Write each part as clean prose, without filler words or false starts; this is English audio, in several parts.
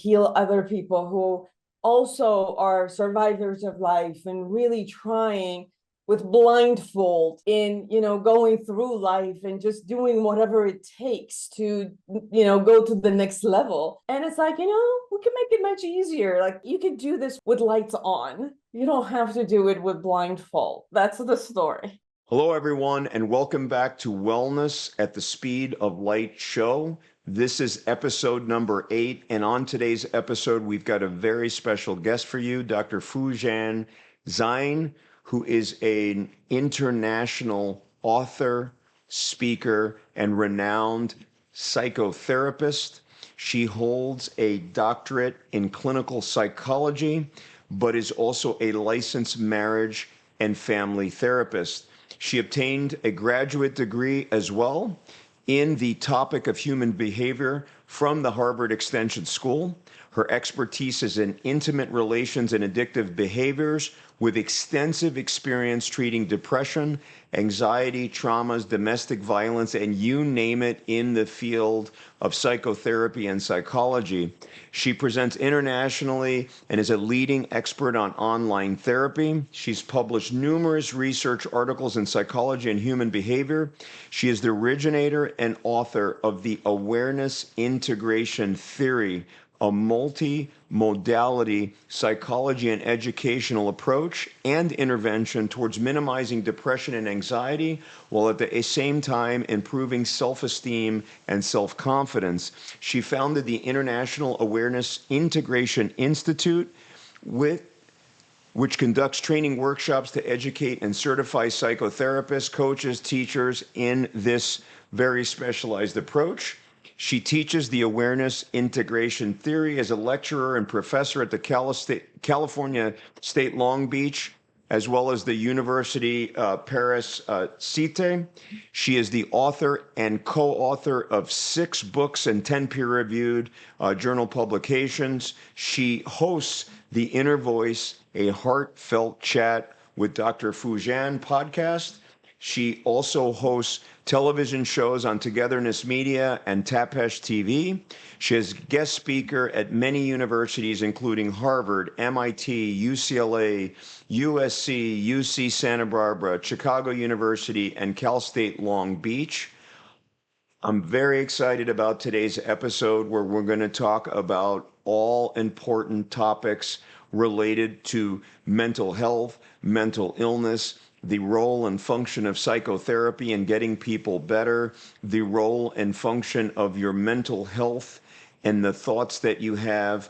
heal other people who also are survivors of life and really trying with blindfold in, going through life and just doing whatever it takes to, go to the next level. And it's like, we can make it much easier. Like, you could do this with lights on. You don't have to do it with blindfold. That's the story. Hello, everyone, and welcome back to Wellness at the Speed of Light show. This is episode number 8, and on today's episode, we've got a very special guest for you, Dr. Foojan Zeine, who is an international author, speaker, and renowned psychotherapist. She holds a doctorate in clinical psychology, but is also a licensed marriage and family therapist. She obtained a graduate degree as well in the topic of human behavior from the Harvard Extension School. Her expertise is in intimate relations and addictive behaviors, with extensive experience treating depression, anxiety, traumas, domestic violence, and you name it in the field of psychotherapy and psychology. She presents internationally and is a leading expert on online therapy. She's published numerous research articles in psychology and human behavior. She is the originator and author of the Awareness Integration Theory, a multi-modality psychology and educational approach and intervention towards minimizing depression and anxiety, while at the same time improving self-esteem and self-confidence. She founded the International Awareness Integration Institute, which conducts training workshops to educate and certify psychotherapists, coaches, teachers in this very specialized approach. She teaches the Awareness Integration Theory as a lecturer and professor at the California State Long Beach, as well as the University Paris Cité. She is the author and co-author of 6 books and 10 peer-reviewed journal publications. She hosts the Inner Voice, a heartfelt chat with Dr. Fujan podcast. She also hosts television shows on Togetherness Media and Tapesh TV. She is guest speaker at many universities, including Harvard, MIT, UCLA, USC, UC Santa Barbara, Chicago University, and Cal State Long Beach. I'm very excited about today's episode, where we're going to talk about all important topics related to mental health, mental illness, the role and function of psychotherapy in getting people better, the role and function of your mental health and the thoughts that you have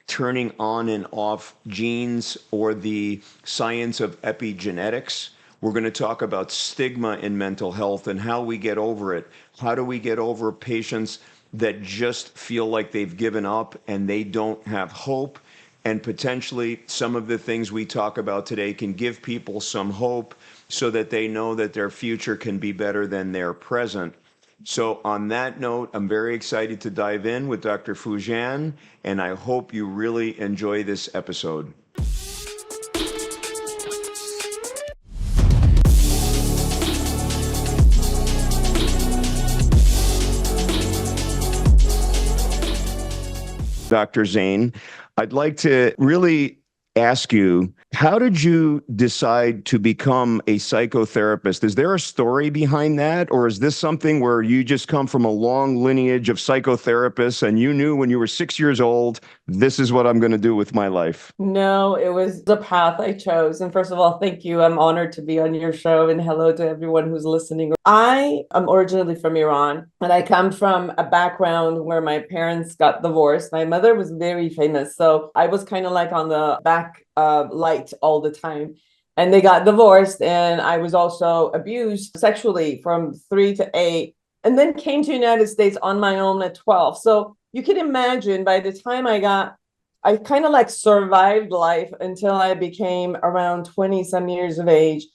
turning on and off genes, or the science of epigenetics. We're going to talk about stigma in mental health and how we get over it. How do we get over patients that just feel like they've given up and they don't have hope? And potentially some of the things we talk about today can give people some hope so that they know that their future can be better than their present. So on that note, I'm very excited to dive in with Dr. Fujan, and I hope you really enjoy this episode. Dr. Zeine, I'd like to really ask you, how did you decide to become a psychotherapist? Is there a story behind that? Or is this something where you just come from a long lineage of psychotherapists and you knew when you were 6 years old, this is what I'm going to do with my life? No, it was the path I chose. And first of all, thank you. I'm honored to be on your show, and hello to everyone who's listening. I am originally from Iran, and I come from a background where my parents got divorced. My mother was very famous, so I was kind of like on the back light all the time. And they got divorced, and I was also abused sexually from 3 to 8, and then came to the United States on my own at 12. So you can imagine by the time I kind of like survived life until I became around 20 some years of age.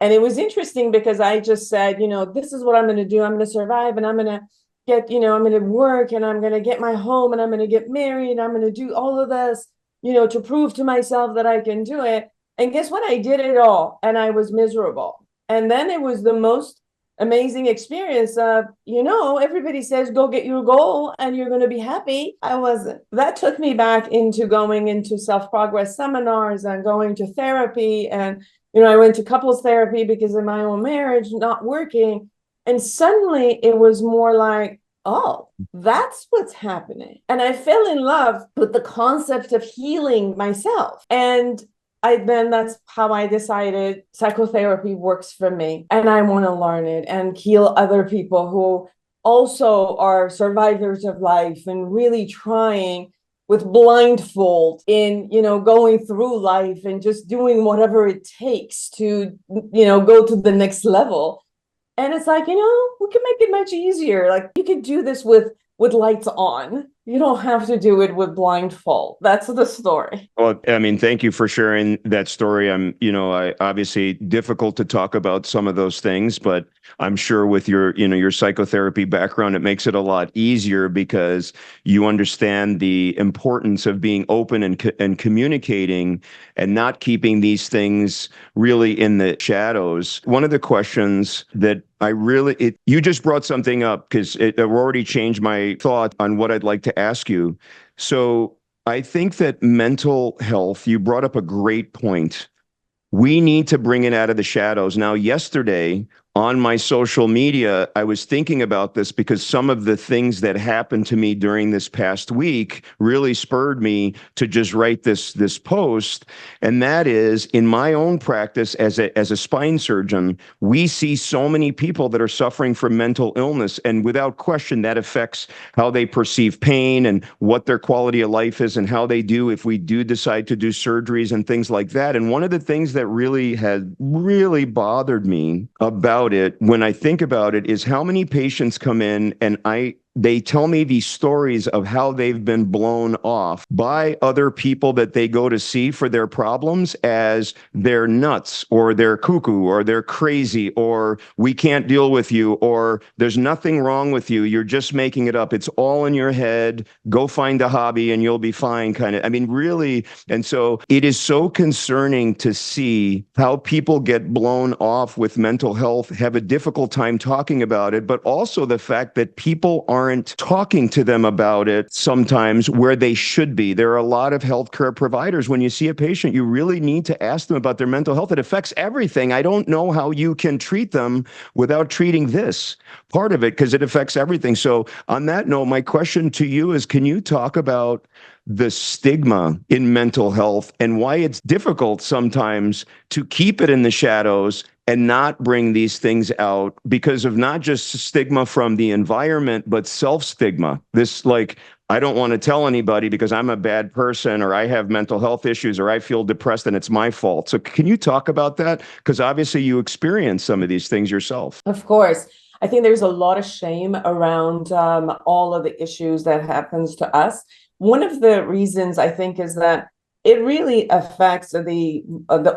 And it was interesting because I just said, this is what I'm going to do. I'm going to survive, and I'm going to get, I'm going to work, and I'm going to get my home, and I'm going to get married, and I'm going to do all of this, to prove to myself that I can do it. And guess what? I did it all, and I was miserable. And then it was the most amazing experience of, everybody says go get your goal and you're going to be happy. I wasn't. That took me back into going into self-progress seminars and going to therapy. And, I went to couples therapy because of my own marriage not working. And suddenly it was more like, oh, that's what's happening. And I fell in love with the concept of healing myself. And that's how I decided psychotherapy works for me and I want to learn it and heal other people who also are survivors of life and really trying with blindfold in, going through life and just doing whatever it takes to, go to the next level. And it's like, we can make it much easier. Like you could do this with lights on. You don't have to do it with blindfold. That's the story. Well, I mean, thank you for sharing that story. I obviously difficult to talk about some of those things, but I'm sure with your psychotherapy background, it makes it a lot easier because you understand the importance of being open and communicating and not keeping these things really in the shadows. One of the questions that you just brought something up because it already changed my thought on what I'd like to ask you. So I think that mental health, you brought up a great point. We need to bring it out of the shadows. Now, yesterday on my social media, I was thinking about this because some of the things that happened to me during this past week really spurred me to just write this post. And that is, in my own practice as a spine surgeon, we see so many people that are suffering from mental illness. And without question, that affects how they perceive pain and what their quality of life is and how they do if we do decide to do surgeries and things like that. And one of the things that really had really bothered me about it when I think about it is how many patients come in and they tell me these stories of how they've been blown off by other people that they go to see for their problems as they're nuts or they're cuckoo or they're crazy or we can't deal with you or there's nothing wrong with you. You're just making it up. It's all in your head. Go find a hobby and you'll be fine kind of. I mean, really. And so it is so concerning to see how people get blown off with mental health, have a difficult time talking about it, but also the fact that people aren't talking to them about it sometimes where they should be. There are a lot of healthcare providers. When you see a patient, you really need to ask them about their mental health. It affects everything. I don't know how you can treat them without treating this part of it because it affects everything. So on that note, my question to you is, can you talk about the stigma in mental health and why it's difficult sometimes to keep it in the shadows and not bring these things out because of not just stigma from the environment, but self-stigma. This, like, I don't want to tell anybody because I'm a bad person or I have mental health issues or I feel depressed and it's my fault. So can you talk about that? Because obviously you experience some of these things yourself. Of course. I think there's a lot of shame around all of the issues that happens to us. One of the reasons I think is that it really affects the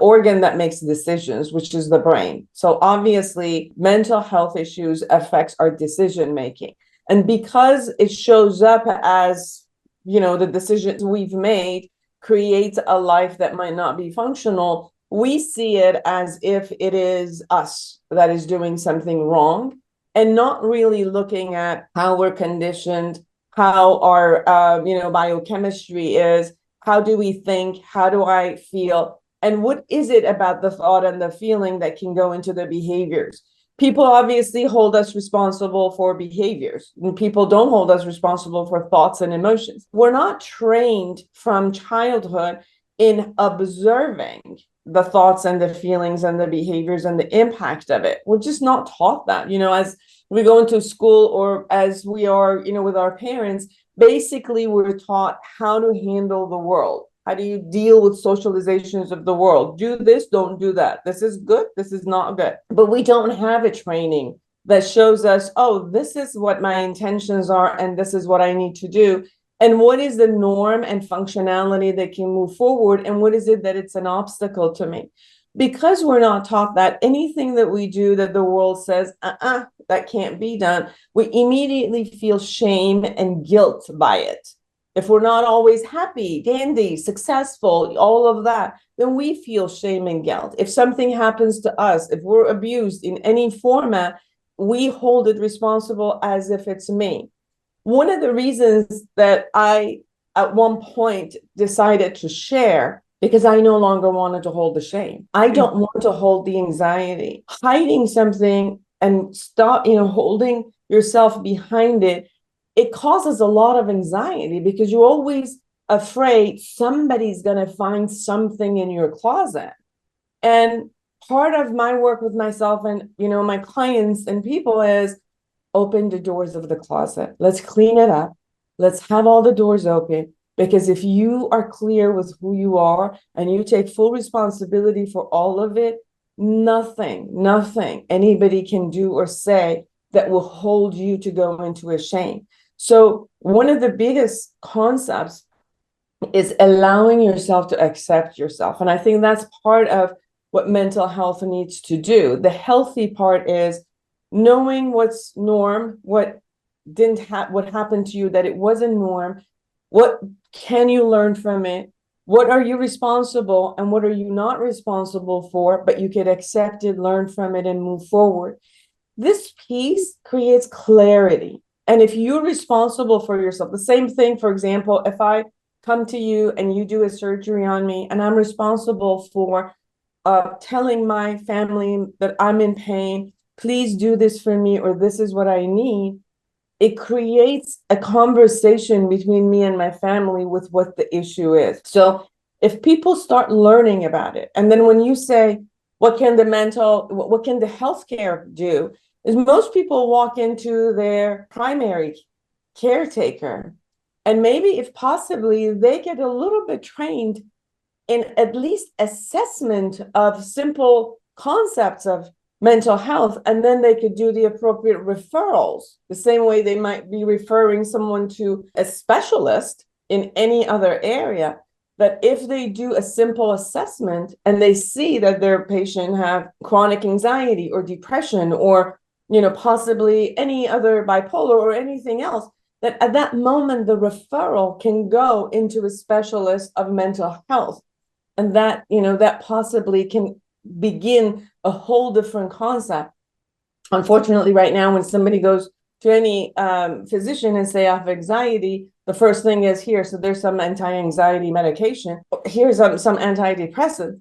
organ that makes decisions, which is the brain. So obviously, mental health issues affects our decision making, and because it shows up as the decisions we've made creates a life that might not be functional. We see it as if it is us that is doing something wrong, and not really looking at how we're conditioned, how our biochemistry is, how do we think, how do I feel, and what is it about the thought and the feeling that can go into the behaviors. People obviously hold us responsible for behaviors, and people don't hold us responsible for thoughts and emotions. We're not trained from childhood in observing the thoughts and the feelings and the behaviors and the impact of it. We're just not taught that, as we go into school or as we are, with our parents. Basically, we're taught how to handle the world. How do you deal with socializations of the world? Do this, don't do that. This is good, this is not good. But we don't have a training that shows us, oh, this is what my intentions are and this is what I need to do. And what is the norm and functionality that can move forward? And what is it that it's an obstacle to me? Because we're not taught that, anything that we do that the world says, that can't be done, we immediately feel shame and guilt by it. If we're not always happy, dandy, successful, all of that, then we feel shame and guilt. If something happens to us, if we're abused in any format, we hold it responsible as if it's me. One of the reasons that I, at one point, decided to share, because I no longer wanted to hold the shame. I don't want to hold the anxiety. Hiding something and stop, holding yourself behind it, it causes a lot of anxiety because you're always afraid somebody's going to find something in your closet. And part of my work with myself and, my clients and people is open the doors of the closet. Let's clean it up. Let's have all the doors open. Because if you are clear with who you are and you take full responsibility for all of it, nothing anybody can do or say that will hold you to go into a shame. So one of the biggest concepts is allowing yourself to accept yourself. And I think that's part of what mental health needs to do. The healthy part is knowing what's norm, what happened to you that it wasn't norm, what can you learn from it, what are you responsible and what are you not responsible for, but you could accept it, learn from it, and move forward. This piece creates clarity. And if you're responsible for yourself, the same thing, for example, if I come to you and you do a surgery on me and I'm responsible for telling my family that I'm in pain, please do this for me, or this is what I need, it creates a conversation between me and my family with what the issue is. So if people start learning about it, and then when you say, what can the healthcare do, is most people walk into their primary caretaker, and maybe if possibly they get a little bit trained in at least assessment of simple concepts of mental health, and then they could do the appropriate referrals, the same way they might be referring someone to a specialist in any other area. But if they do a simple assessment and they see that their patient have chronic anxiety or depression or, possibly any other bipolar or anything else, that at that moment, the referral can go into a specialist of mental health. And that, that possibly can begin a whole different concept. Unfortunately, right now, when somebody goes to any physician and say, I have anxiety, the first thing is here. So there's some anti-anxiety medication. Here's some antidepressant.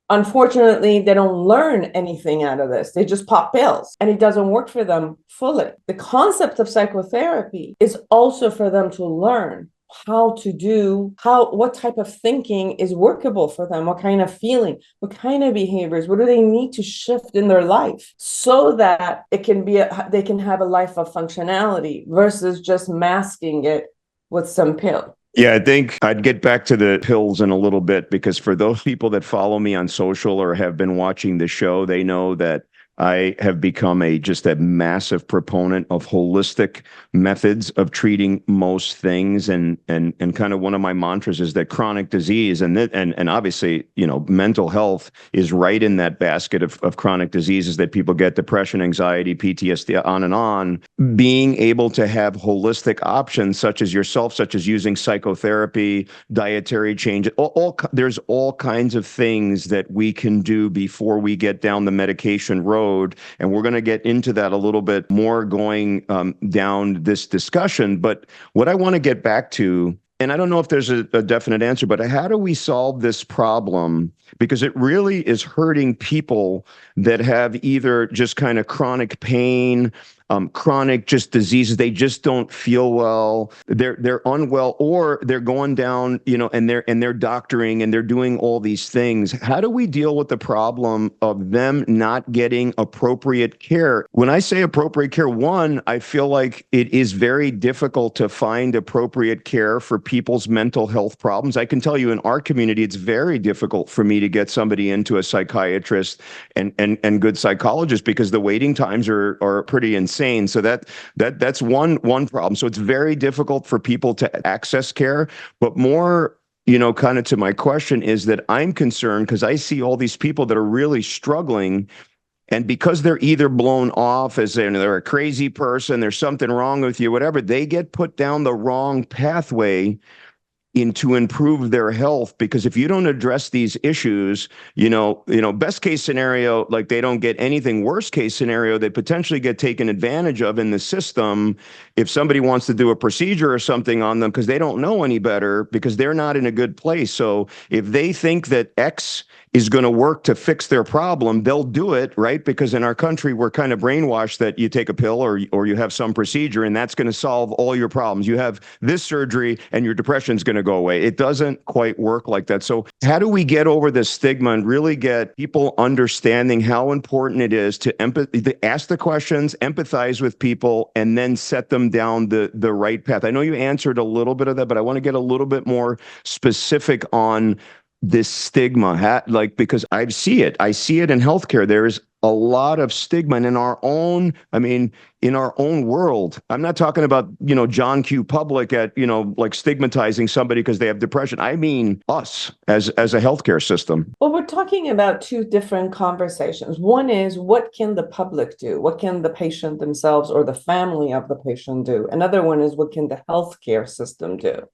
Unfortunately, they don't learn anything out of this. They just pop pills and it doesn't work for them fully. The concept of psychotherapy is also for them to learn what type of thinking is workable for them, what kind of feeling, what kind of behaviors, what do they need to shift in their life so that it can be they can have a life of functionality versus just masking it with some pill. Yeah, I think I'd get back to the pills in a little bit, because for those people that follow me on social or have been watching the show, they know that I have become just a massive proponent of holistic methods of treating most things, and kind of one of my mantras is that chronic disease and obviously, mental health is right in that basket of chronic diseases that people get: depression, anxiety, PTSD, on and on. Being able to have holistic options such as yourself, such as using psychotherapy, dietary change, there's all kinds of things that we can do before we get down the medication road. And we're going to get into that a little bit more going down this discussion. But what I want to get back to, and I don't know if there's a definite answer, but how do we solve this problem? Because it really is hurting people that have either just kind of chronic pain, chronic just diseases. They just don't feel well. They're unwell, or they're going down, and they're doctoring and they're doing all these things. How do we deal with the problem of them not getting appropriate care? When I say appropriate care, one, I feel like it is very difficult to find appropriate care for people's mental health problems. I can tell you in our community, it's very difficult for me to get somebody into a psychiatrist and good psychologist, because the waiting times are pretty insane. So that's one problem. So it's very difficult for people to access care. But more, kind of to my question, is that I'm concerned because I see all these people that are really struggling. And because they're either blown off as they're a crazy person, there's something wrong with you, whatever, they get put down the wrong pathway. to improve their health, because if you don't address these issues, best case scenario, like they don't get anything. Worst case scenario, they potentially get taken advantage of in the system if somebody wants to do a procedure or something on them because they don't know any better, because they're not in a good place. So if they think that X is going to work to fix their problem, they'll do it, right? Because in our country, we're kind of brainwashed that you take a pill or you have some procedure and that's going to solve all your problems. You have this surgery and your depression's going to go away. It doesn't quite work like that. So how do we get over this stigma and really get people understanding how important it is to ask the questions, empathize with people, and then set them down the right path? I know you answered a little bit of that, but I want to get a little bit more specific on this stigma, because I see it in healthcare. There's a lot of stigma, and in our own world. I'm not talking about, John Q. Public at, like stigmatizing somebody because they have depression. I mean us as a healthcare system. Well, we're talking about two different conversations. One is, what can the public do? What can the patient themselves or the family of the patient do? Another one is, what can the healthcare system do?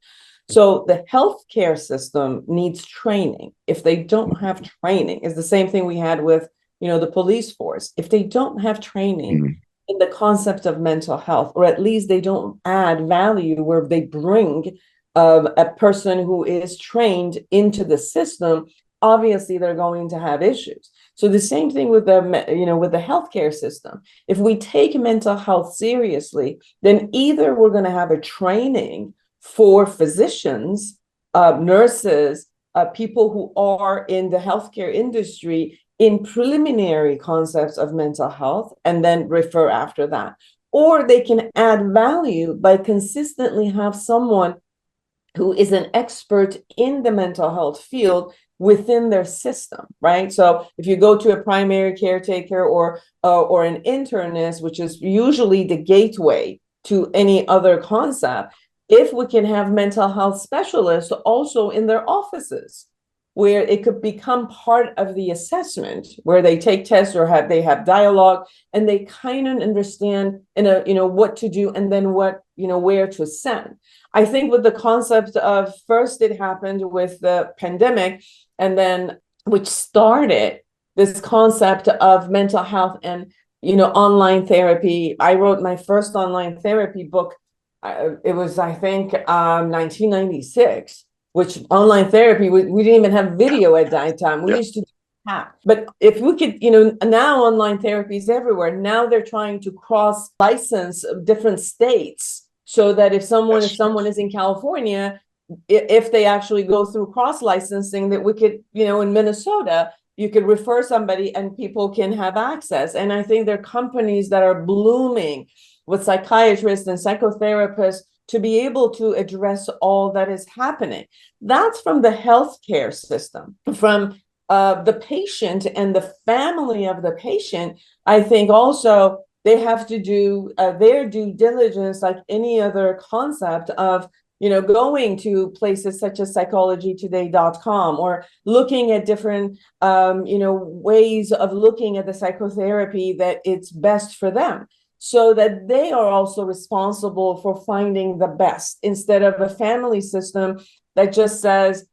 So the healthcare system needs training. If they don't have training, it's the same thing we had with, the police force. If they don't have training in the concept of mental health, or at least they don't add value where they bring a person who is trained into the system, obviously they're going to have issues. So the same thing with with the healthcare system. If we take mental health seriously, then either we're going to have a training for physicians, nurses, people who are in the healthcare industry in preliminary concepts of mental health, and then refer after that. Or they can add value by consistently have someone who is an expert in the mental health field within their system, right? So if you go to a primary caretaker or an internist, which is usually the gateway to any other concept, if we can have mental health specialists also in their offices, where it could become part of the assessment, where they take tests or they have dialogue, and they kind of understand what to do, and then where to send. I think with the concept of, first it happened with the pandemic, and then which started this concept of mental health and online therapy. I wrote my first online therapy book. It was, I think, 1996, which online therapy, we didn't even have video at that time. We used to do that. But if we could, now online therapy is everywhere. Now they're trying to cross license different states, so that if someone is in California, if they actually go through cross licensing, that we could, in Minnesota, you could refer somebody and people can have access. And I think there are companies that are blooming with psychiatrists and psychotherapists to be able to address all that is happening. That's from the healthcare system. From the patient and the family of the patient, I think also they have to do their due diligence, like any other concept of going to places such as psychologytoday.com, or looking at different ways of looking at the psychotherapy that it's best for them, so that they are also responsible for finding the best, instead of a family system that just says,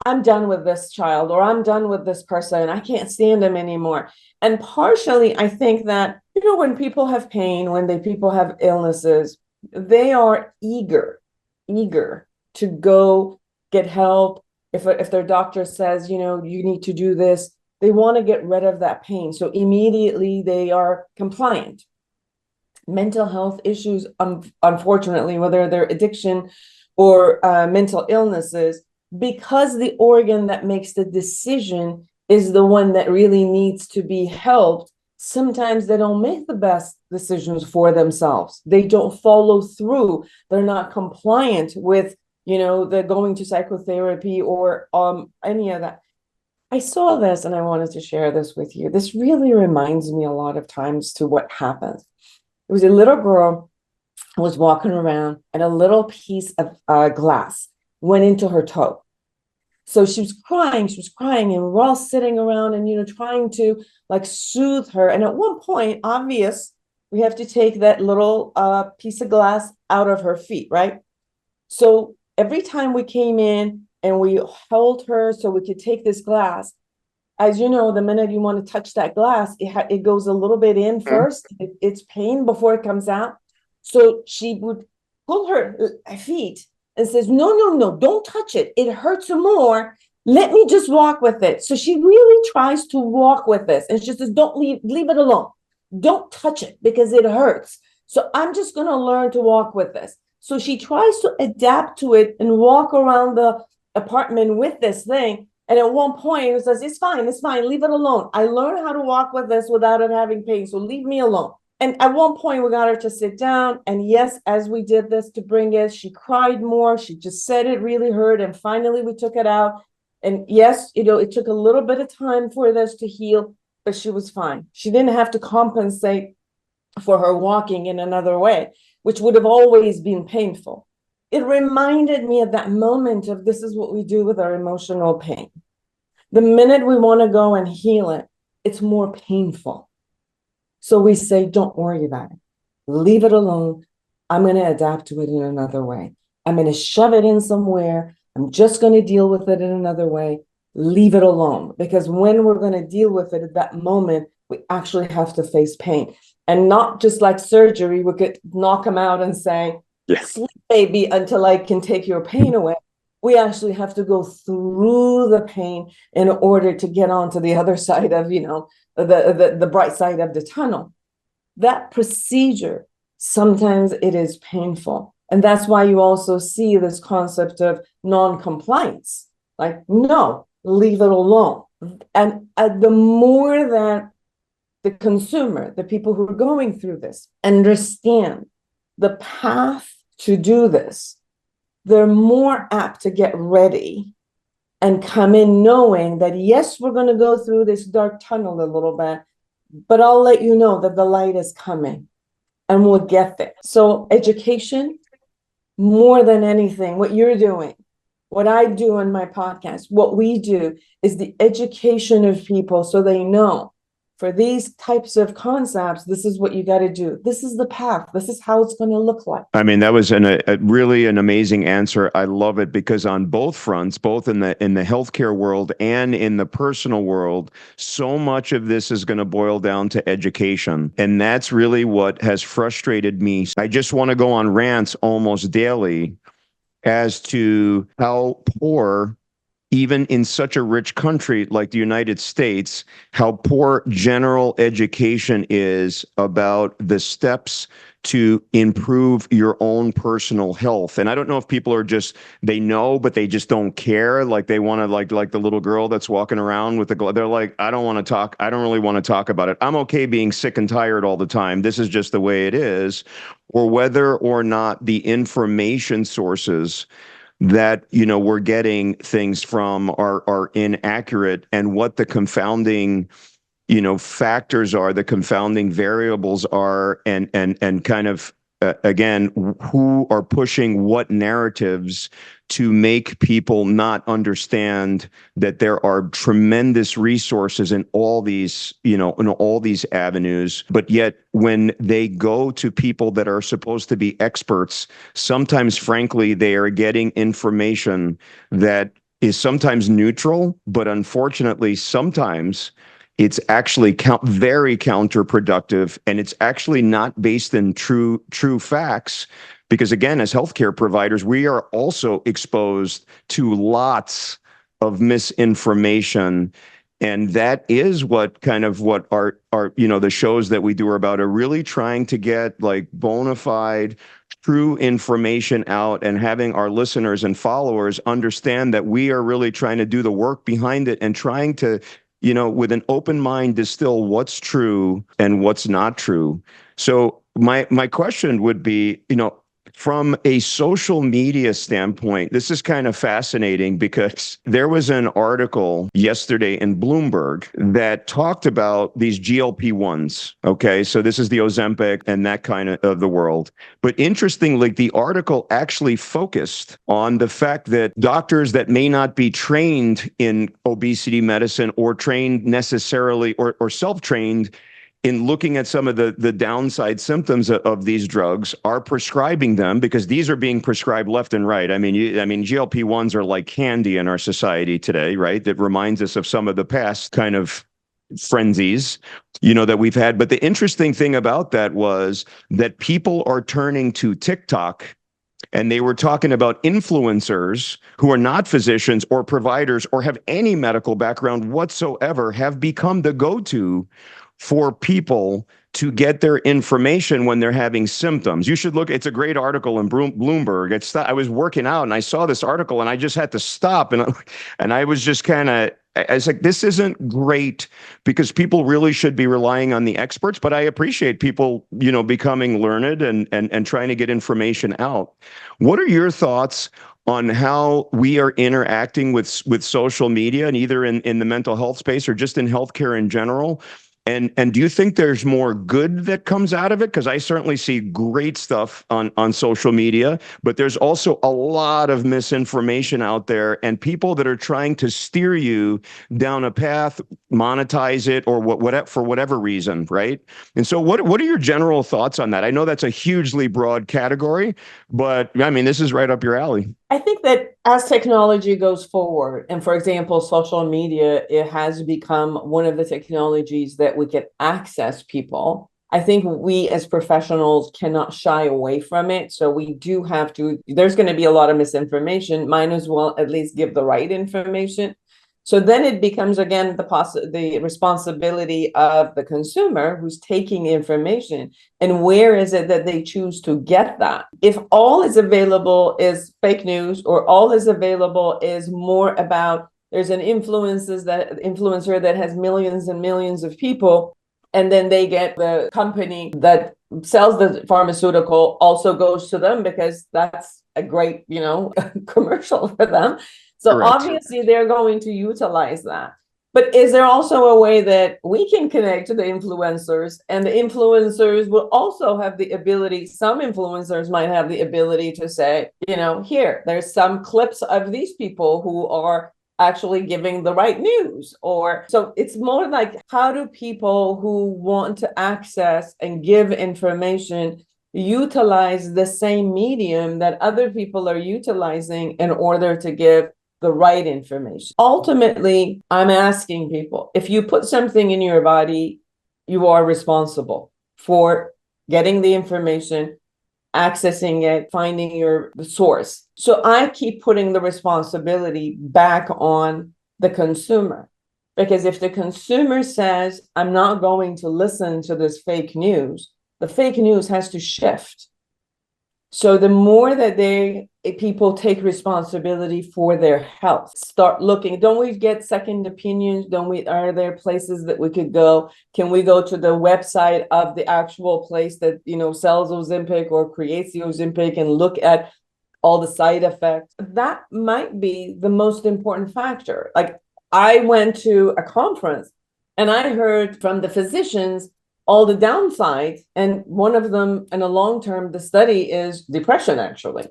I'm done with this child, or I'm done with this person, I can't stand them anymore. And partially, I think that, when people have pain, when people have illnesses, they are eager to go get help. If their doctor says, you need to do this, they want to get rid of that pain. So immediately they are compliant. Mental health issues, unfortunately, whether they're addiction or mental illnesses, because the organ that makes the decision is the one that really needs to be helped, sometimes they don't make the best decisions for themselves. They don't follow through. They're not compliant with, the going to psychotherapy or any of that. I saw this and I wanted to share this with you. This really reminds me a lot of times to what happens. It was a little girl who was walking around, and a little piece of glass went into her toe. So she was crying, and we're all sitting around and, trying to soothe her. And at one point, we have to take that little piece of glass out of her feet, right? So every time we came in and we held her so we could take this glass, as you know, the minute you want to touch that glass, it goes a little bit in first. It's pain before it comes out. So she would pull her feet and says, no, no, no, don't touch it. It hurts more. Let me just walk with it. So she really tries to walk with this. And she says, don't leave it alone. Don't touch it because it hurts. So I'm just going to learn to walk with this. So she tries to adapt to it and walk around the apartment with this thing. And at one point, it says, it's fine, leave it alone. I learned how to walk with this without it having pain, so leave me alone. And at one point, we got her to sit down. And yes, as we did this to bring it, she cried more. She just said it really hurt. And finally, we took it out. And yes, it took a little bit of time for this to heal, but she was fine. She didn't have to compensate for her walking in another way, which would have always been painful. It reminded me at that moment of this is what we do with our emotional pain. The minute we want to go and heal it, it's more painful. So we say, don't worry about it. Leave it alone. I'm going to adapt to it in another way. I'm going to shove it in somewhere. I'm just going to deal with it in another way. Leave it alone. Because when we're going to deal with it at that moment, we actually have to face pain. And not just like surgery, we could knock them out and say, sleep, baby, until I can take your pain away. We actually have to go through the pain in order to get onto the other side of, the bright side of the tunnel. That procedure, sometimes it is painful. And that's why you also see this concept of non-compliance. Like, no, leave it alone. And the more that the consumer, the people who are going through this, understand the path to do this, they're more apt to get ready and come in knowing that, yes, we're going to go through this dark tunnel a little bit, but I'll let you know that the light is coming and we'll get there. So education, more than anything, what you're doing, what I do on my podcast, what we do is the education of people so they know for these types of concepts, this is what you got to do. This is the path. This is how it's going to look like. I mean, that was really an amazing answer. I love it because on both fronts, both in the healthcare world and in the personal world, so much of this is going to boil down to education. And that's really what has frustrated me. I just want to go on rants almost daily as to how poor, even in such a rich country like the United States, how poor general education is about the steps to improve your own personal health. And I don't know if people are just, they know, but they just don't care. Like they want to, like the little girl that's walking around with the, they're like, I don't want to talk. I don't really want to talk about it. I'm okay being sick and tired all the time. This is just the way it is. Or whether or not the information sources that we're getting things from are inaccurate, and what the confounding factors are, the confounding variables are, and kind of again, who are pushing what narratives to make people not understand that there are tremendous resources in all these, in all these avenues. But yet when they go to people that are supposed to be experts, sometimes, frankly, they are getting information that is sometimes neutral, but unfortunately, sometimes it's actually very counterproductive, and it's actually not based in true facts. Because again, as healthcare providers, we are also exposed to lots of misinformation. And that is what our the shows that we do are about, are really trying to get like bona fide, true information out, and having our listeners and followers understand that we are really trying to do the work behind it and trying to, with an open mind, distill what's true and what's not true. So my question would be, from a social media standpoint, this is kind of fascinating because there was an article yesterday in Bloomberg that talked about these GLP-1s. Okay, so this is the Ozempic and that kind of the world. But interestingly, the article actually focused on the fact that doctors that may not be trained in obesity medicine or trained necessarily or self-trained in looking at some of the downside symptoms of these drugs, are prescribing them, because these are being prescribed left and right. I mean, GLP-1s are like candy in our society today, right? That reminds us of some of the past kind of frenzies, that we've had. But the interesting thing about that was that people are turning to TikTok, and they were talking about influencers who are not physicians or providers or have any medical background whatsoever, have become the go-to for people to get their information when they're having symptoms. You should look, it's a great article in Bloomberg. I was working out and I saw this article and I just had to stop. And I was just I was like, this isn't great, because people really should be relying on the experts, but I appreciate people, becoming learned and trying to get information out. What are your thoughts on how we are interacting with social media, and either in the mental health space or just in healthcare in general? And do you think there's more good that comes out of it? Because I certainly see great stuff on social media, but there's also a lot of misinformation out there, and people that are trying to steer you down a path, monetize it, or for whatever reason, right? And so what are your general thoughts on that? I know that's a hugely broad category, but I mean, this is right up your alley. I think that as technology goes forward, and for example, social media, it has become one of the technologies that we can access people. I think we as professionals cannot shy away from it. So we do have to, there's going to be a lot of misinformation. Might as well at least give the right information. So then it becomes, again, the responsibility of the consumer who's taking information, and where is it that they choose to get that? If all is available is fake news, or all is available is more about, there's an influencer that has millions and millions of people, and then they get the company that sells the pharmaceutical also goes to them because that's a great, commercial for them. So Correct. Obviously they're going to utilize that. But is there also a way that we can connect to the influencers, and the influencers will also have the ability, some influencers might have the ability to say, here, there's some clips of these people who are actually giving the right news. Or so it's more like, how do people who want to access and give information utilize the same medium that other people are utilizing in order to give the right information? Ultimately, I'm asking people, if you put something in your body, you are responsible for getting the information, accessing it, finding the source. So I keep putting the responsibility back on the consumer, because if the consumer says, I'm not going to listen to this fake news, the fake news has to shift. So the more that people take responsibility for their health, start looking, don't we get second opinions? Are there places that we could go? Can we go to the website of the actual place that, sells Ozempic or creates the Ozempic and look at all the side effects? That might be the most important factor. Like, I went to a conference and I heard from the physicians all the downsides, and one of them in a long term, the study is depression, actually.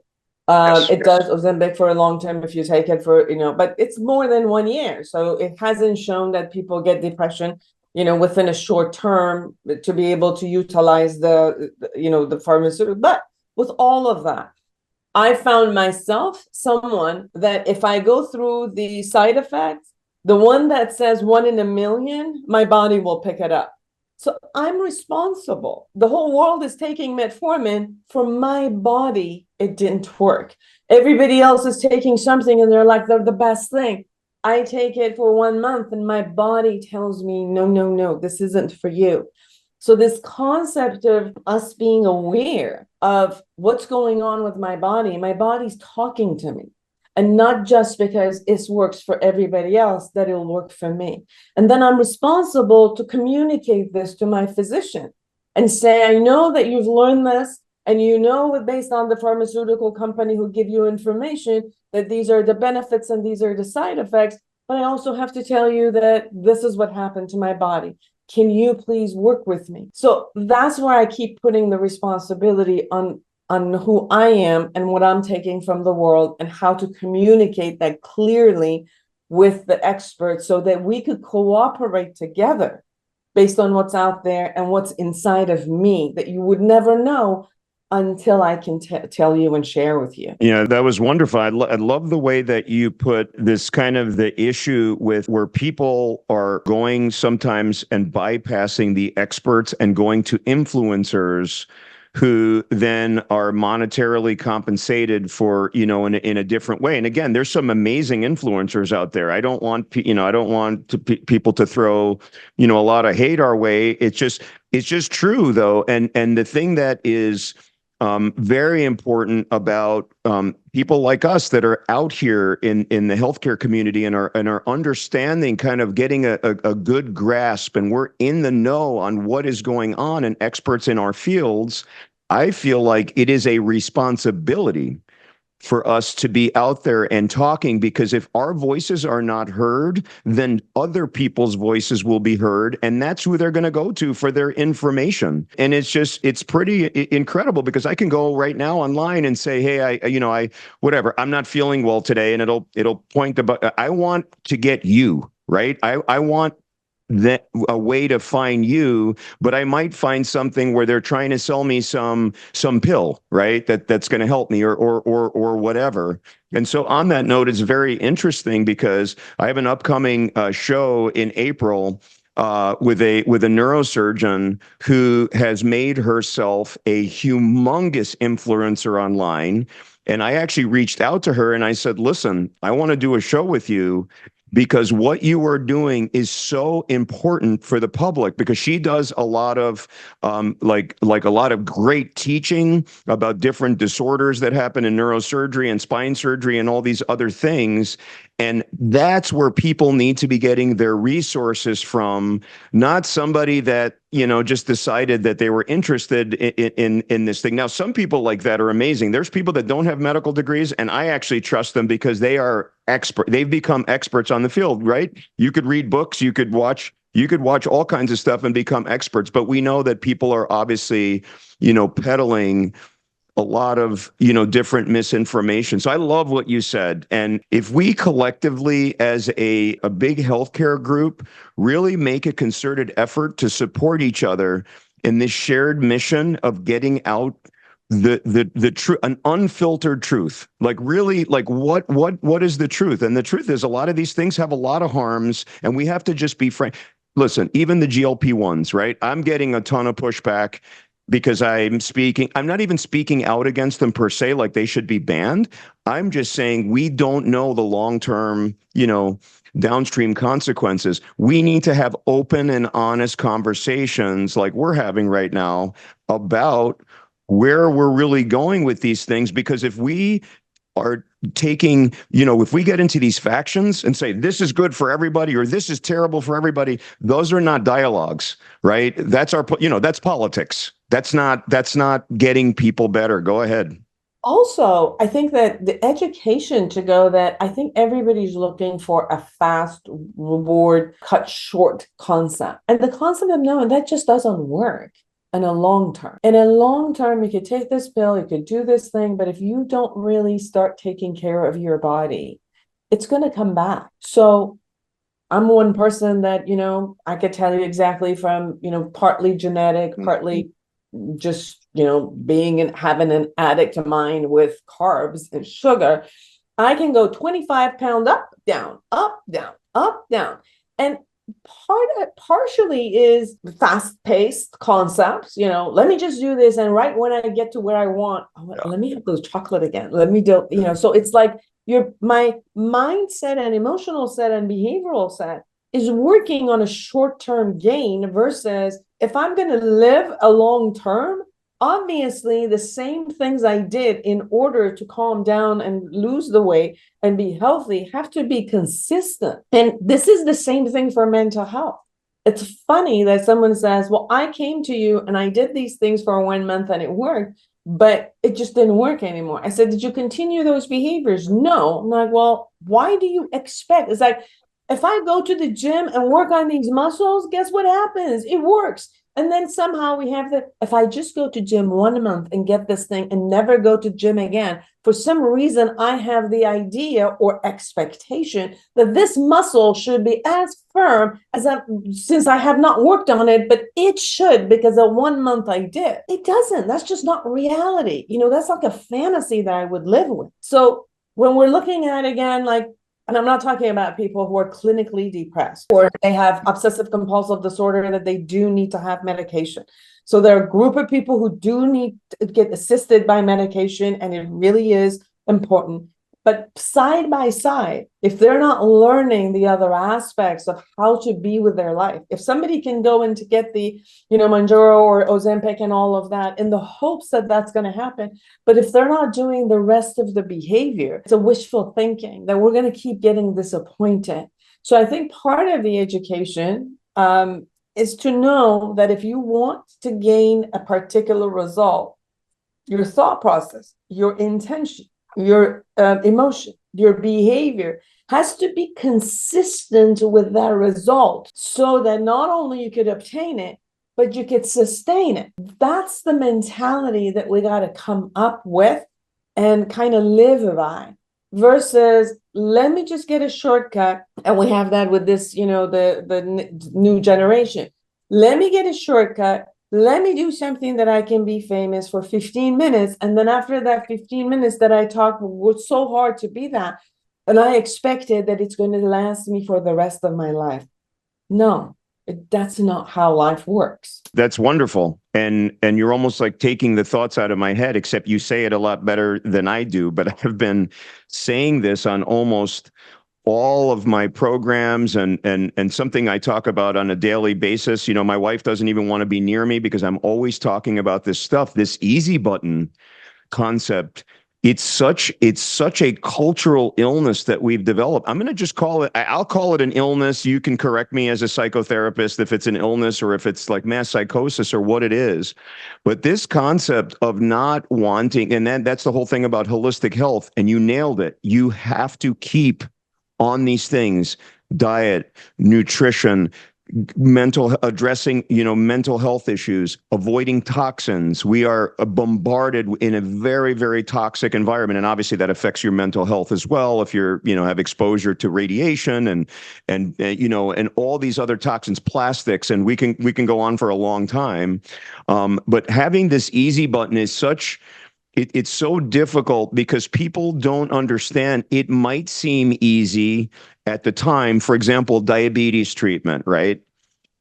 It does Ozempic for a long term if you take it for, but it's more than 1 year. So it hasn't shown that people get depression, within a short term to be able to utilize the pharmaceutical. But with all of that, I found myself someone that if I go through the side effects, the one that says 1 in a million, my body will pick it up. So I'm responsible. The whole world is taking metformin. For my body, it didn't work. Everybody else is taking something and they're like, they're the best thing. I take it for 1 month and my body tells me, no, this isn't for you. So this concept of us being aware of what's going on with my body's talking to me. And not just because it works for everybody else, that it'll work for me. And then I'm responsible to communicate this to my physician and say, I know that you've learned this, and based on the pharmaceutical company who give you information, that these are the benefits and these are the side effects. But I also have to tell you that this is what happened to my body. Can you please work with me? So that's where I keep putting the responsibility on who I am and what I'm taking from the world, and how to communicate that clearly with the experts so that we could cooperate together based on what's out there and what's inside of me that you would never know until I can tell you and share with you. Yeah, that was wonderful. I love the way that you put this kind of the issue with where people are going sometimes and bypassing the experts and going to influencers who then are monetarily compensated for, in a different way. And again, there's some amazing influencers out there. I don't want, people to throw, a lot of hate our way. It's just true though. And the thing that is very important about people like us that are out here in the healthcare community and are understanding, kind of getting a good grasp, and we're in the know on what is going on and experts in our fields. I feel like it is a responsibility for us to be out there and talking, because if our voices are not heard, then other people's voices will be heard, and that's who they're going to go to for their information. And it's pretty incredible, because I can go right now online and say, hey, whatever, I'm not feeling well today, and it'll point to, I want to get you right. I want that a way to find you, but I might find something where they're trying to sell me some pill, right? That's going to help me or whatever. And so on that note, it's very interesting because I have an upcoming show in April with a neurosurgeon who has made herself a humongous influencer online. And I actually reached out to her and I said, listen, I want to do a show with you, because what you are doing is so important for the public, because she does a lot of like a lot of great teaching about different disorders that happen in neurosurgery and spine surgery and all these other things. And that's where people need to be getting their resources from, not somebody that, just decided that they were interested in this thing. Now, some people like that are amazing. There's people that don't have medical degrees, and I actually trust them because they are expert. They've become experts on the field, right? You could read books, you could watch all kinds of stuff and become experts. But we know that people are obviously, peddling a lot of, different misinformation. So I love what you said. And if we collectively as a big healthcare group really make a concerted effort to support each other in this shared mission of getting out the truth, an unfiltered truth, like really, like what is the truth? And the truth is a lot of these things have a lot of harms, and we have to just be frank. Listen, even the GLP-1s, right? I'm getting a ton of pushback because I'm not even speaking out against them per se, like they should be banned. I'm just saying we don't know the long-term, downstream consequences. We need to have open and honest conversations like we're having right now about where we're really going with these things. Because if we are taking, if we get into these factions and say this is good for everybody or this is terrible for everybody, those are not dialogues, right? That's that's politics. That's not getting people better. Go ahead. Also, I think that the education to go that I think everybody's looking for a fast reward, cut short concept. And the concept of knowing that just doesn't work in a long term. In a long term, you could take this pill, you could do this thing, but if you don't really start taking care of your body, it's going to come back. So I'm one person that, I could tell you exactly from, partly genetic, partly just, being and having an addict mind with carbs and sugar. I can go 25 pounds up, down, up, down, up, down. And partially is fast-paced concepts, let me just do this, and right when I get to where I want, let me have those chocolate again, let me do, so it's like my mindset and emotional set and behavioral set is working on a short-term gain, versus if I'm going to live a long term, obviously the same things I did in order to calm down and lose the weight and be healthy have to be consistent. And this is the same thing for mental health. It's funny that someone says, well, I came to you and I did these things for 1 month and it worked, but it just didn't work anymore. I said, did you continue those behaviors? No. I'm like, well, why do you expect? It's like, if I go to the gym and work on these muscles, guess what happens? It works. And then somehow we have if I just go to gym 1 month and get this thing and never go to gym again, for some reason, I have the idea or expectation that this muscle should be as firm as since I have not worked on it, but it should because of 1 month I did. It doesn't. That's just not reality. That's like a fantasy that I would live with. So when we're looking at, again, like, and I'm not talking about people who are clinically depressed or they have obsessive compulsive disorder that they do need to have medication. So there are a group of people who do need to get assisted by medication, and it really is important. But side by side, if they're not learning the other aspects of how to be with their life, if somebody can go in to get the, Mounjaro or Ozempic and all of that in the hopes that that's going to happen, but if they're not doing the rest of the behavior, it's a wishful thinking that we're going to keep getting disappointed. So I think part of the education is to know that if you want to gain a particular result, your thought process, your intention, your emotion, your behavior has to be consistent with that result so that not only you could obtain it, but you could sustain it. That's the mentality that we got to come up with and kind of live by, versus let me just get a shortcut. And we have that with this, the new generation. Let me get a shortcut. Let me do something that I can be famous for 15 minutes. And then after that 15 minutes that I talk was so hard to be that, and I expected that it's going to last me for the rest of my life. No, that's not how life works. That's wonderful. And you're almost like taking the thoughts out of my head, except you say it a lot better than I do. But I've been saying this on almost all of my programs and something I talk about on a daily basis. My wife doesn't even want to be near me because I'm always talking about this stuff, this easy button concept. It's such a cultural illness that we've developed. I'm going to just I'll call it an illness. You can correct me as a psychotherapist if it's an illness or if it's like mass psychosis or what it is. But this concept of not wanting, and that's the whole thing about holistic health, and you nailed it. You have to keep on these things: diet, nutrition, addressing mental health issues, avoiding toxins. We are bombarded in a very, very toxic environment, and obviously that affects your mental health as well if you're have exposure to radiation and all these other toxins, plastics, and we can go on for a long time. But having this easy button is it's so difficult because people don't understand. It might seem easy at the time. For example, diabetes treatment, right?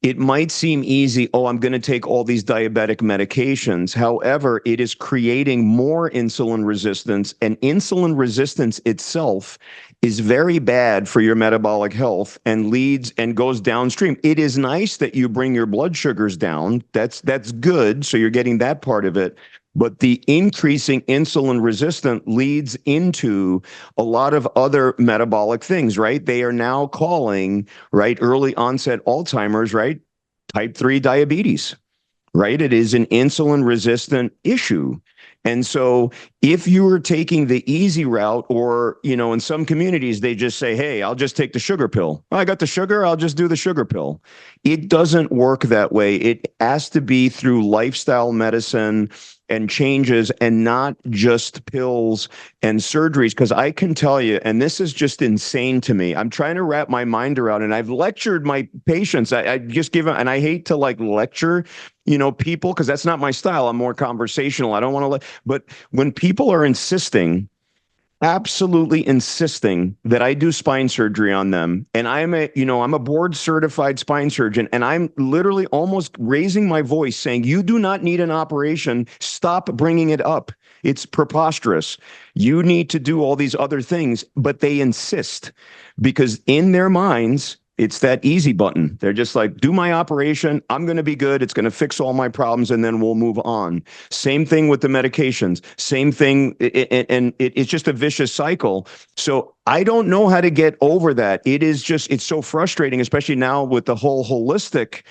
It might seem easy. Oh, I'm going to take all these diabetic medications. However, it is creating more insulin resistance, and insulin resistance itself is very bad for your metabolic health and leads and goes downstream. It is nice that you bring your blood sugars down. That's good. So you're getting that part of it. But the increasing insulin resistant leads into a lot of other metabolic things, right? They are now calling, right, early onset Alzheimer's, right, type 3 diabetes, right? It is an insulin resistant issue. And so if you were taking the easy route, or, in some communities, they just say, hey, I'll just take the sugar pill. I got the sugar, I'll just do the sugar pill. It doesn't work that way. It has to be through lifestyle medicine and changes, and not just pills and surgeries. Because I can tell you, and this is just insane to me, I'm trying to wrap my mind around, and I've lectured my patients. I just give them, and I hate to lecture, people, because that's not my style. I'm more conversational. I don't want to, but when people are absolutely insisting that I do spine surgery on them, and I'm a board certified spine surgeon, and I'm literally almost raising my voice saying, you do not need an operation. Stop bringing it up. It's preposterous. You need to do all these other things, but they insist because in their minds, it's that easy button. They're just like, do my operation. I'm going to be good. It's going to fix all my problems, and then we'll move on. Same thing with the medications. Same thing. And it's just a vicious cycle. So I don't know how to get over that. It's so frustrating, especially now with the whole holistic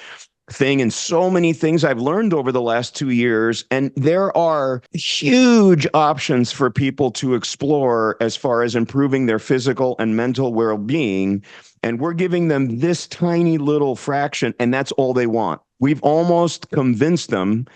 thing and so many things I've learned over the last 2 years. And there are huge options for people to explore as far as improving their physical and mental well-being. And we're giving them this tiny little fraction, and that's all they want. We've almost convinced them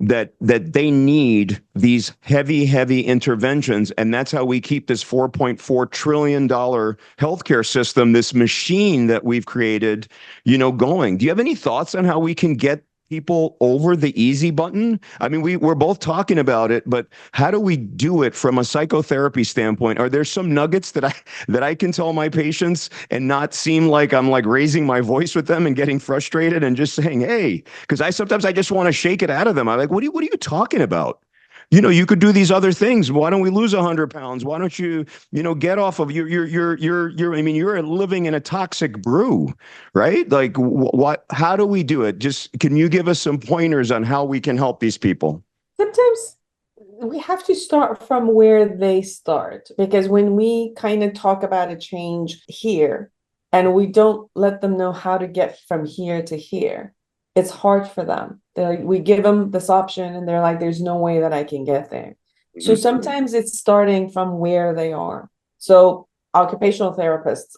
that they need these heavy interventions, and that's how we keep this $4.4 trillion healthcare system, this machine that we've created, going. Do you have any thoughts on how we can get people over the easy button? I mean, we're both talking about it, but how do we do it from a psychotherapy standpoint? Are there some nuggets that I can tell my patients and not seem like I'm like raising my voice with them and getting frustrated and just saying, hey, because sometimes I just want to shake it out of them. I'm like, what are you talking about? You could do these other things. Why don't we lose 100 pounds? Why don't you, get off of I mean, you're living in a toxic brew, right? Like how do we do it? Just, can you give us some pointers on how we can help these people? Sometimes we have to start from where they start, because when we kind of talk about a change here and we don't let them know how to get from here to here, it's hard for them. We give them this option and they're like, there's no way that I can get there. So sometimes it's starting from where they are. So occupational therapists,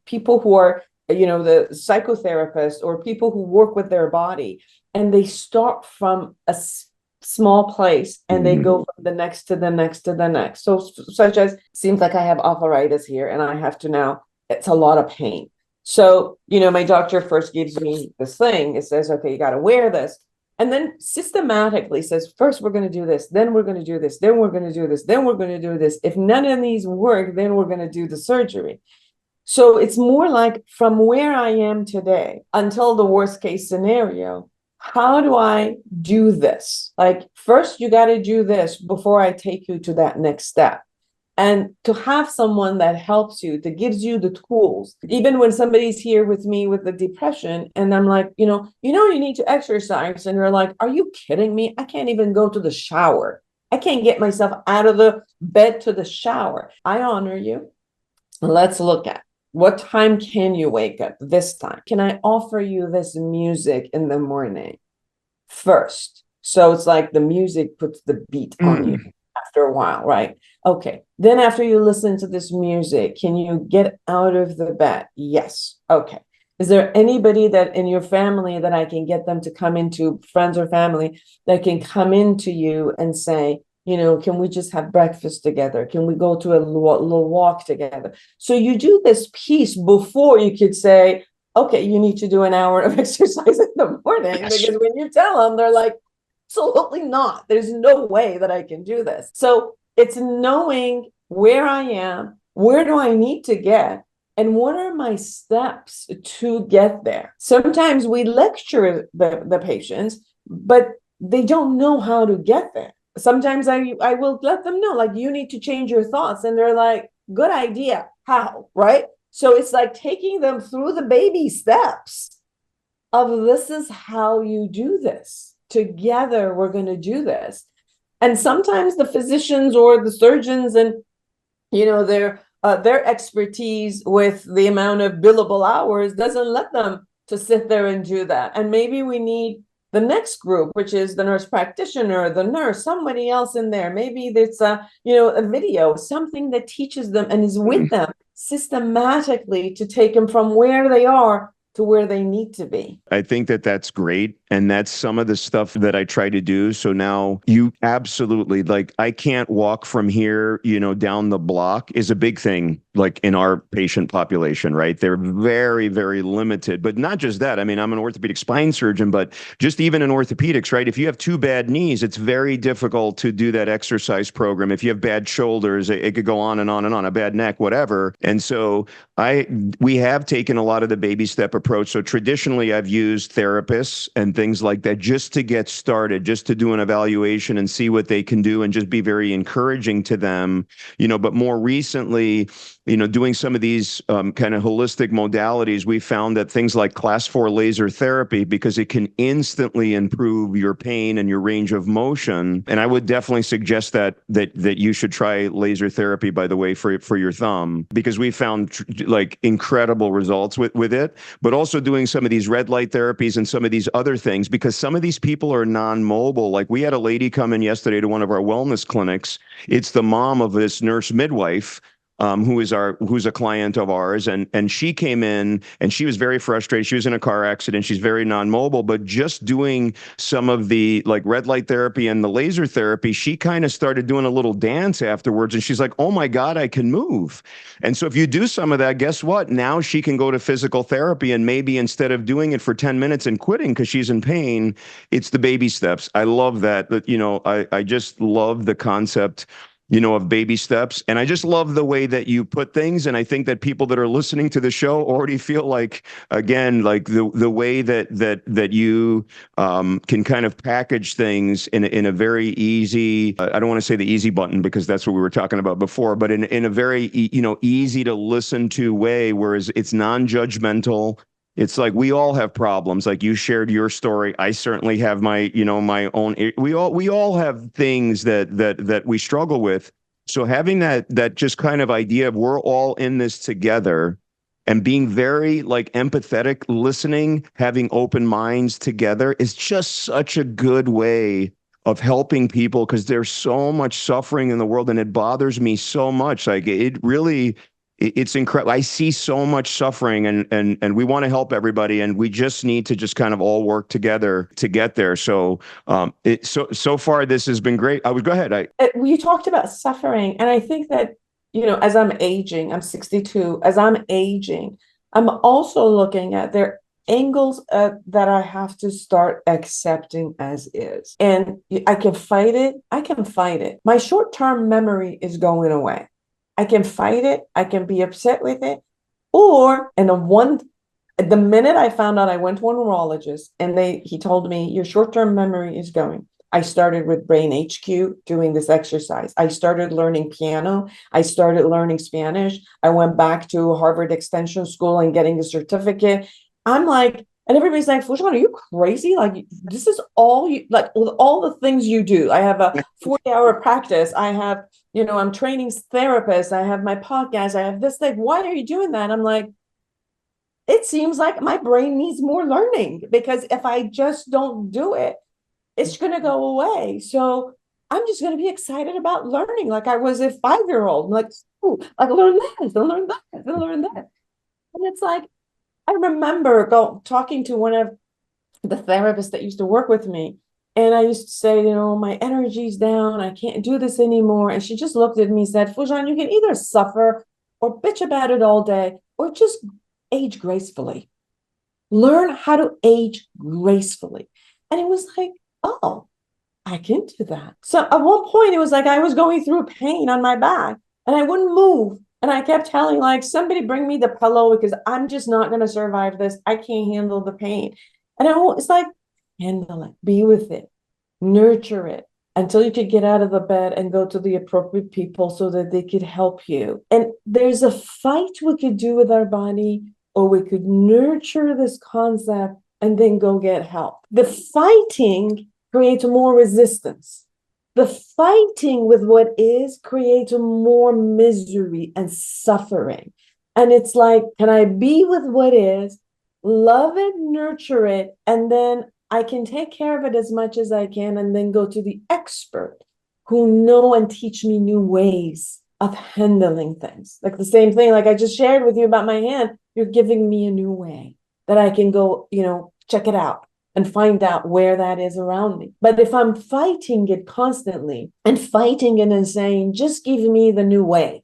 people who are, the psychotherapists, or people who work with their body, and they start from a small place and they go from the next to the next to the next. So such as, seems like I have arthritis here and I have to now, it's a lot of pain. So, my doctor first gives me this thing. It says, okay, you got to wear this. And then systematically says, first, we're going to do this. Then we're going to do this. Then we're going to do this. Then we're going to do this. If none of these work, then we're going to do the surgery. So it's more like from where I am today until the worst case scenario, how do I do this? Like, first, you got to do this before I take you to that next step. And to have someone that helps you, that gives you the tools, even when somebody's here with me with the depression, and I'm like, you need to exercise. And you're like, are you kidding me? I can't even go to the shower. I can't get myself out of the bed to the shower. I honor you. Let's look at what time can you wake up this time? Can I offer you this music in the morning first? So it's like the music puts the beat on you after a while, right? Okay. Then after you listen to this music, can you get out of the bed? Yes. Okay. Is there anybody that in your family that I can get them to come into, friends or family, that can come into you and say, can we just have breakfast together? Can we go to a little walk together? So you do this piece before you could say, okay, you need to do an hour of exercise in the morning. Yes. Because when you tell them, they're like, absolutely not. There's no way that I can do this. So it's knowing where I am, where do I need to get, and what are my steps to get there. Sometimes we lecture the patients, but they don't know how to get there. Sometimes I will let them know, like, you need to change your thoughts. And they're like, good idea. How? Right? So it's like taking them through the baby steps of, this is how you do this. Together, we're going to do this. And sometimes the physicians or the surgeons and, their expertise with the amount of billable hours doesn't let them to sit there and do that. And maybe we need the next group, which is the nurse practitioner, the nurse, somebody else in there. Maybe it's a video, something that teaches them and is with them systematically to take them from where they are to where they need to be. I think that's great. And that's some of the stuff that I try to do. So now you absolutely, like, I can't walk from here, down the block is a big thing, like in our patient population, right? They're very, very limited, but not just that. I mean, I'm an orthopedic spine surgeon, but just even in orthopedics, right? If you have two bad knees, it's very difficult to do that exercise program. If you have bad shoulders, it could go on and on and on, a bad neck, whatever. And so we have taken a lot of the baby step approach. So traditionally I've used therapists and things like that just to get started, just to do an evaluation and see what they can do and just be very encouraging to them, but more recently, doing some of these kind of holistic modalities, we found that things like class 4 laser therapy, because it can instantly improve your pain and your range of motion. And I would definitely suggest that you should try laser therapy, by the way, for your thumb, because we found like incredible results with it, but also doing some of these red light therapies and some of these other things, because some of these people are non-mobile. Like, we had a lady come in yesterday to one of our wellness clinics. It's the mom of this nurse midwife. who's a client of ours, and she came in and she was very frustrated. She was in a car accident. She's very non-mobile, but just doing some of the like red light therapy and the laser therapy, she kind of started doing a little dance afterwards, and she's like, "Oh my God, I can move." And so if you do some of that, guess what? Now she can go to physical therapy, and maybe instead of doing it for 10 minutes and quitting because she's in pain, it's the baby steps. I love that. That, I just love the concept, of baby steps. And I just love the way that you put things. And I think that people that are listening to the show already feel like, again, like the way that you can kind of package things in a very easy, I don't want to say the easy button because that's what we were talking about before, but in a very, easy to listen to way, whereas it's non-judgmental. It's like we all have problems. Like you shared your story. I certainly have my own. We all have things that we struggle with. So having that just kind of idea of we're all in this together, and being very like empathetic, listening, having open minds together is just such a good way of helping people, because there's so much suffering in the world and it bothers me so much. Like it really, it's incredible. I see so much suffering, and we want to help everybody, and we just need to just kind of all work together to get there. So so far this has been great. I would go ahead. You talked about suffering, and I think that, as I'm aging, I'm 62, as I'm aging, I'm also looking at their angles that I have to start accepting as is. And I can fight it. I can fight it. My short-term memory is going away. I can fight it. I can be upset with it. Or, the minute I found out, I went to a neurologist and he told me your short-term memory is going. I started with Brain HQ doing this exercise. I started learning piano. I started learning Spanish. I went back to Harvard Extension School and getting the certificate. I'm like, and everybody's like, Fujan, are you crazy? Like, this is all you, like, with all the things you do. I have a 40-hour practice. I have, I'm training therapists. I have my podcast. I have this thing. Why are you doing that? I'm like, it seems like my brain needs more learning, because if I just don't do it, it's going to go away. So I'm just going to be excited about learning like I was a 5-year-old. I'm like, oh, I learn this, I learn that, I learn that. And it's like, I remember talking to one of the therapists that used to work with me. And I used to say, my energy's down. I can't do this anymore. And she just looked at me and said, Fujan, you can either suffer or bitch about it all day, or just age gracefully. Learn how to age gracefully. And it was like, oh, I can do that. So at one point, it was like I was going through pain on my back and I wouldn't move. And I kept telling, like, somebody bring me the pillow because I'm just not going to survive this. I can't handle the pain. And it's like, handle it, be with it, nurture it until you could get out of the bed and go to the appropriate people so that they could help you. And there's a fight we could do with our body, or we could nurture this concept and then go get help. The fighting creates more resistance. The fighting with what is creates more misery and suffering. And it's like, can I be with what is, love it, nurture it, and then I can take care of it as much as I can, and then go to the expert who know and teach me new ways of handling things. Like the same thing, like I just shared with you about my hand, you're giving me a new way that I can go, check it out and find out where that is around me. But if I'm fighting it constantly and fighting it and saying, just give me the new way,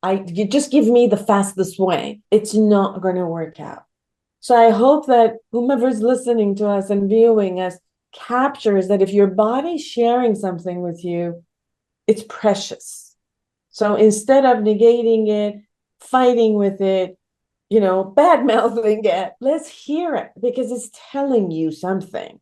you just give me the fastest way, it's not going to work out. So I hope that whomever's listening to us and viewing us captures that if your body's sharing something with you, it's precious. So instead of negating it, fighting with it, bad mouthing it, let's hear it, because it's telling you something.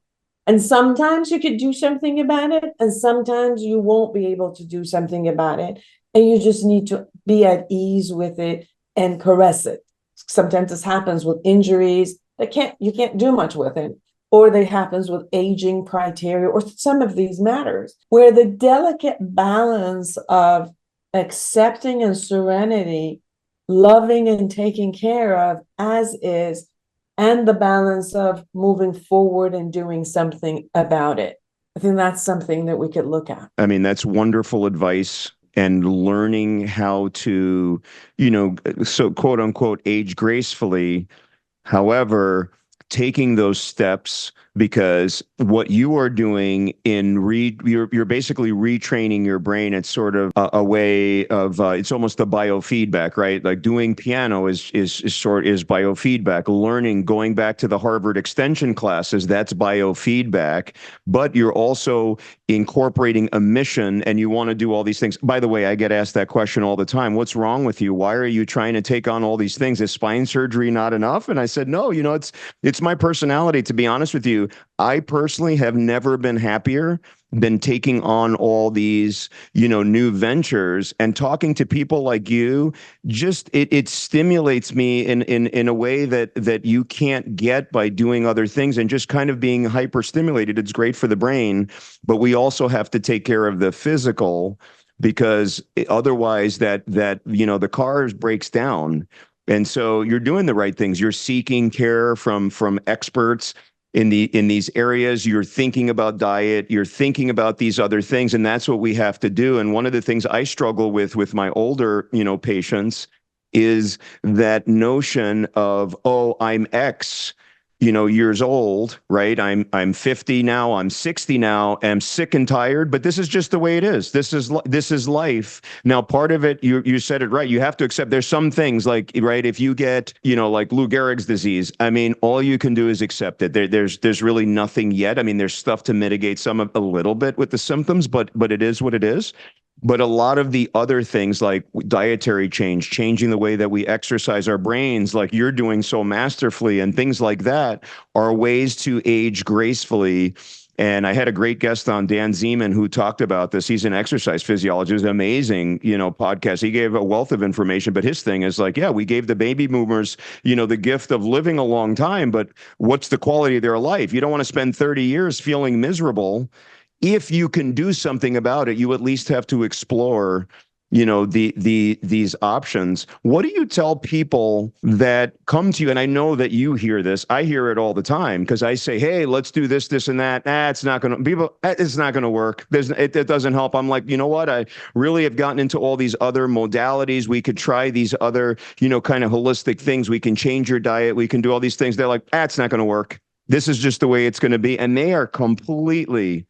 And sometimes you could do something about it, and sometimes you won't be able to do something about it. And you just need to be at ease with it and caress it. Sometimes this happens with injuries that you can't do much with it, or that happens with aging criteria, or some of these matters where the delicate balance of accepting and serenity, loving and taking care of as is, and the balance of moving forward and doing something about it. I think that's something that we could look at. I mean, that's wonderful advice. and learning how to, you know, so quote unquote, age gracefully. However, taking those steps, because what you are doing you're basically retraining your brain. It's sort of a way of it's almost a biofeedback, right? Like doing piano is biofeedback. Learning, going back to the Harvard extension classes, that's biofeedback. But you're also incorporating a mission, and you want to do all these things. By the way, I get asked that question all the time. What's wrong with you? Why are you trying to take on all these things? Is spine surgery not enough? And I said, no, you know, it's my personality, to be honest with you. I personally have never been happier than taking on all these, you know, new ventures, and talking to people like you. Just it stimulates me in a way that you can't get by doing other things, and just kind of being hyper stimulated. It's great for the brain, but we also have to take care of the physical, because otherwise that you know, the car breaks down. And so you're doing the right things. You're seeking care from experts in these areas. You're thinking about diet. You're thinking about these other things, and that's what we have to do. And one of the things I struggle with my older, you know, patients is that notion of, oh, I'm X, you know, years old, right? I'm 50 now, I'm 60 now, I'm sick and tired, but this is just the way it is. This is life. Now, part of it, you said it right. You have to accept there's some things, like, right, if you get, you know, like Lou Gehrig's disease, I mean, all you can do is accept it. There's really nothing yet. I mean, there's stuff to mitigate some of a little bit with the symptoms, but it is what it is. But a lot of the other things, like dietary change, changing the way that we exercise our brains, like you're doing so masterfully, and things like that, are ways to age gracefully. And I had a great guest on, Dan Zeman, who talked about this. He's an exercise physiologist, amazing, you know, podcast. He gave a wealth of information, but his thing is like, yeah, we gave the baby boomers, you know, the gift of living a long time, but what's the quality of their life? You don't want to spend 30 years feeling miserable. If you can do something about it, you at least have to explore, you know, these options. What do you tell people that come to you? And I know that you hear this. I hear it all the time, because I say, hey, let's do this, this, and that. It's not going to, people, it's not going to work. It doesn't help. I'm like, you know what? I really have gotten into all these other modalities. We could try these other, you know, kind of holistic things. We can change your diet. We can do all these things. They're like, it's not going to work. This is just the way it's going to be. And they are completely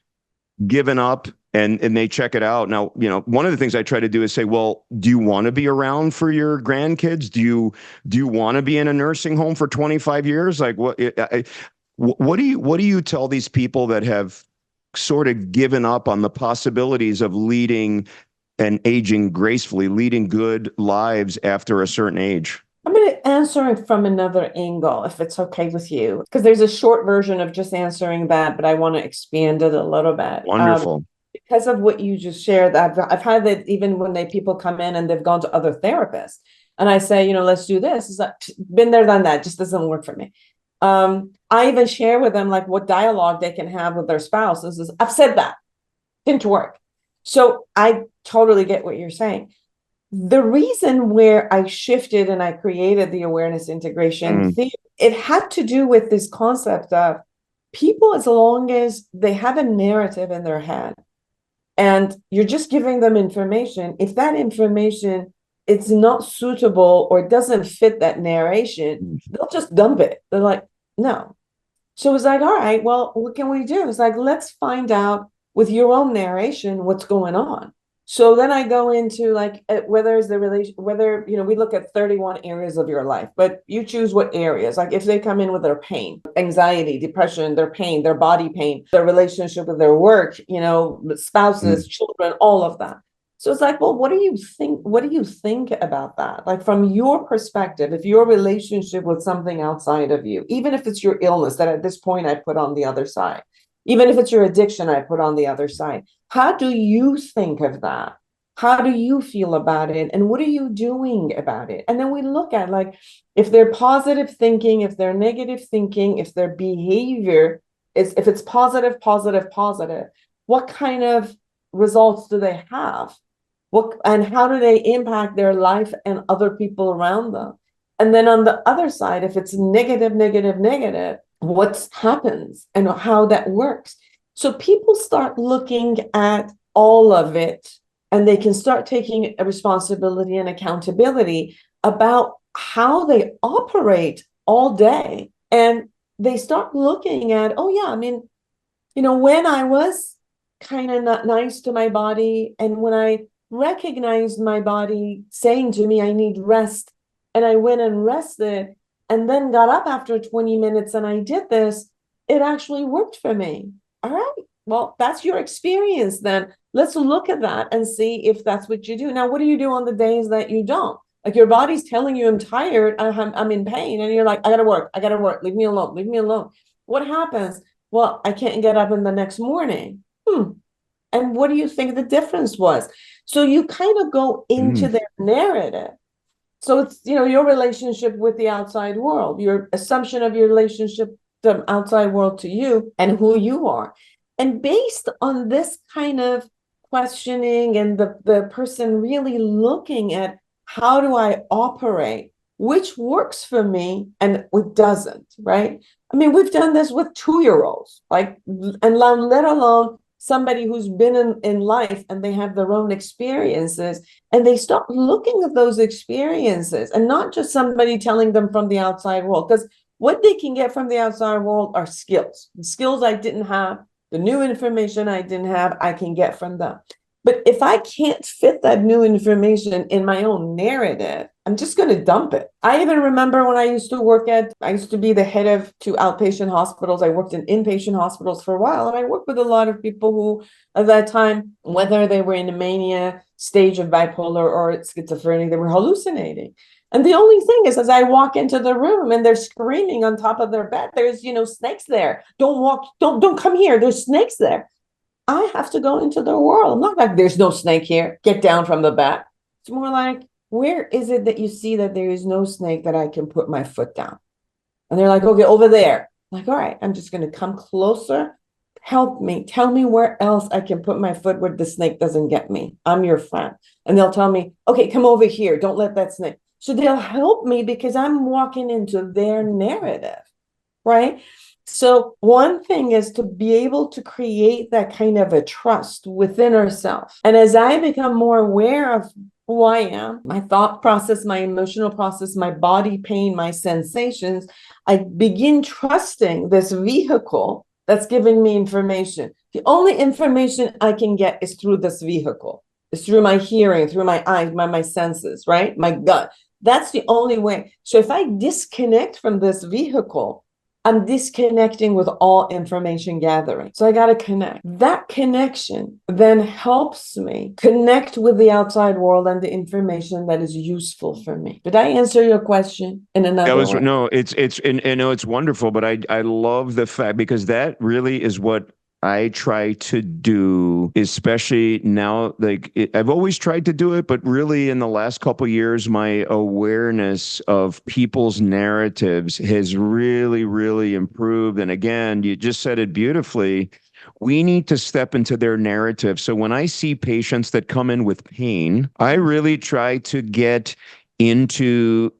given up, and they check it out. Now, you know, one of the things I try to do is say, well, do you want to be around for your grandkids? Do you want to be in a nursing home for 25 years? Like, what do you tell these people that have sort of given up on the possibilities of leading and aging gracefully, leading good lives after a certain age? I'm going to answer it from another angle, if it's okay with you, because there's a short version of just answering that, but I want to expand it a little bit. Wonderful. Because of what you just shared, I've had that even when people come in and they've gone to other therapists, and I say, you know, let's do this. It's like, been there, done that. Just doesn't work for me. I even share with them like what dialogue they can have with their spouses. I've said that didn't work. So I totally get what you're saying. The reason where I shifted and I created the awareness integration thing, it had to do with this concept of people, as long as they have a narrative in their head and you're just giving them information, if that information it's not suitable or doesn't fit that narration, they'll just dump it. They're like, no. So it's like, all right, well, what can we do? It's like, let's find out with your own narration what's going on. So then I go into like whether is the relation, whether, you know, we look at 31 areas of your life, but you choose what areas. Like if they come in with their pain, anxiety, depression, their pain, their body pain, their relationship with their work, you know, spouses, children, all of that. So it's like, well, what do you think? What do you think about that? Like from your perspective, if your relationship with something outside of you, even if it's your illness that at this point I put on the other side, even if it's your addiction, I put on the other side. How do you think of that? How do you feel about it? And what are you doing about it? And then we look at like, if they're positive thinking, if they're negative thinking, if their behavior is, if it's positive, positive, positive, what kind of results do they have? What, and how do they impact their life and other people around them? And then on the other side, if it's negative, negative, negative, what happens and how that works. So people start looking at all of it and they can start taking a responsibility and accountability about how they operate all day. And they start looking at, oh, yeah, I mean, when I was kind of not nice to my body, and when I recognized my body saying to me, I need rest, and I went and rested, and then got up after 20 minutes and I did this, it actually worked for me. All right, well, that's your experience then. Let's look at that and see if that's what you do. Now, what do you do on the days that you don't? Like your body's telling you, I'm tired, I'm in pain, and you're like, I gotta work, leave me alone, leave me alone. What happens? Well, I can't get up in the next morning. And what do you think the difference was? So you kind of go into their narrative. So it's, your relationship with the outside world, your assumption of your relationship, the outside world to you and who you are. And based on this kind of questioning and the person really looking at how do I operate, which works for me and what doesn't, right? I mean, we've done this with 2-year-olds, like, and let alone somebody who's been in life and they have their own experiences, and they start looking at those experiences and not just somebody telling them from the outside world, because what they can get from the outside world are skills. The skills I didn't have, the new information I didn't have, I can get from them. But if I can't fit that new information in my own narrative, I'm just going to dump it. I even remember when I used to be the head of 2 outpatient hospitals. I worked in inpatient hospitals for a while, and I worked with a lot of people who, at that time, whether they were in a mania stage of bipolar or schizophrenia, they were hallucinating. And the only thing is, as I walk into the room and they're screaming on top of their bed, there's, snakes there. Don't come here. There's snakes there. I have to go into the world. I'm not like, there's no snake here. Get down from the bed. It's more like, where is it that you see that there is no snake that I can put my foot down? And they're like, okay, over there. I'm like, all right, I'm just going to come closer. Help me. Tell me where else I can put my foot where the snake doesn't get me. I'm your friend. And they'll tell me, okay, come over here. Don't let that snake. So they'll help me because I'm walking into their narrative, right? So one thing is to be able to create that kind of a trust within ourselves. And as I become more aware of who I am, my thought process, my emotional process, my body pain, my sensations, I begin trusting this vehicle that's giving me information. The only information I can get is through this vehicle. It's through my hearing, through my eyes, my senses, right? My gut. That's the only way. So if I disconnect from this vehicle, I'm disconnecting with all information gathering. So I got to connect. That connection then helps me connect with the outside world and the information that is useful for me. Did I answer your question in another way? No, it's wonderful, but I love the fact, because that really is what I try to do, especially now. I've always tried to do it, but really in the last couple of years, my awareness of people's narratives has really, really improved. And again, you just said it beautifully. We need to step into their narrative. So when I see patients that come in with pain, I really try to get into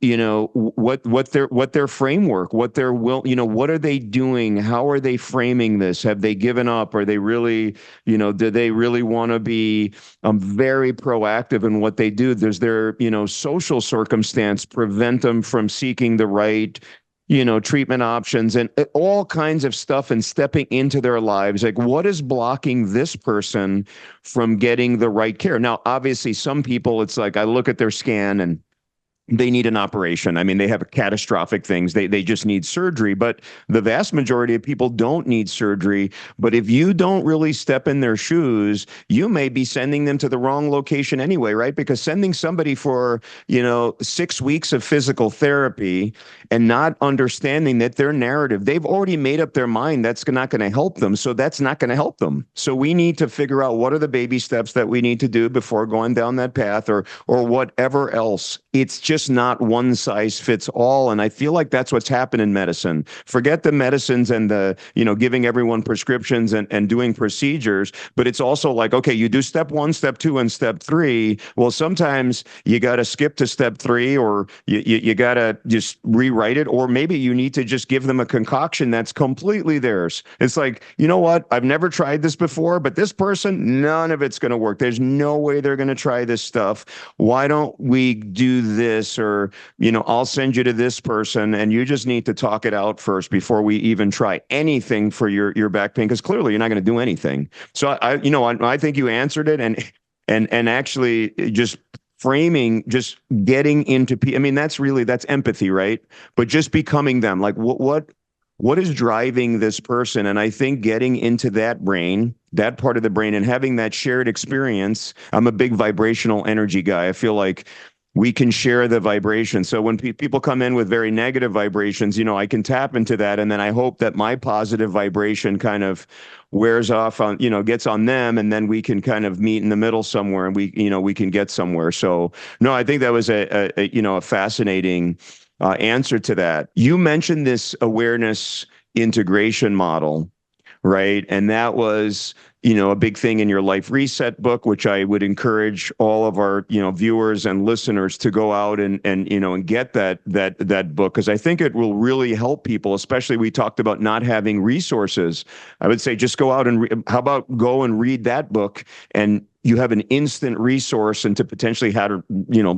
what their framework, what their will, what are they doing, how are they framing this, have they given up, are they really, do they really want to be very proactive in what they do? Does their social circumstance prevent them from seeking the right treatment options and all kinds of stuff, and stepping into their lives? Like, what is blocking this person from getting the right care? Now, obviously, some people, it's like I look at their scan and they need an operation. I mean, they have catastrophic things. They just need surgery. But the vast majority of people don't need surgery. But if you don't really step in their shoes, you may be sending them to the wrong location anyway, right? Because sending somebody for, 6 weeks of physical therapy and not understanding that their narrative, they've already made up their mind that's not going to help them. So that's not going to help them. So we need to figure out what are the baby steps that we need to do before going down that path, or whatever else. It's just just not one size fits all. And I feel like that's what's happened in medicine. Forget the medicines and the, giving everyone prescriptions and doing procedures, but it's also like, okay, you do step 1, step 2, and step 3. Well, sometimes you got to skip to step 3, or you got to just rewrite it, or maybe you need to just give them a concoction that's completely theirs. It's like, you know what? I've never tried this before, but this person, none of it's going to work. There's no way they're going to try this stuff. Why don't we do this? Or, I'll send you to this person, and you just need to talk it out first before we even try anything for your back pain, because clearly you're not going to do anything. So I think you answered it, and actually just framing, just getting into people. I mean, that's empathy, right? But just becoming them. Like what is driving this person? And I think getting into that brain, that part of the brain, and having that shared experience. I'm a big vibrational energy guy. I feel like we can share the vibration. So when people come in with very negative vibrations, I can tap into that. And then I hope that my positive vibration kind of wears off on, gets on them. And then we can kind of meet in the middle somewhere, and we can get somewhere. So no, I think that was a fascinating answer to that. You mentioned this awareness integration model, right? And that was, a big thing in your Life Reset book, which I would encourage all of our, viewers and listeners to go out and get that book, because I think it will really help people. Especially, we talked about not having resources. I would say just go out and how about go and read that book, and you have an instant resource into potentially how to,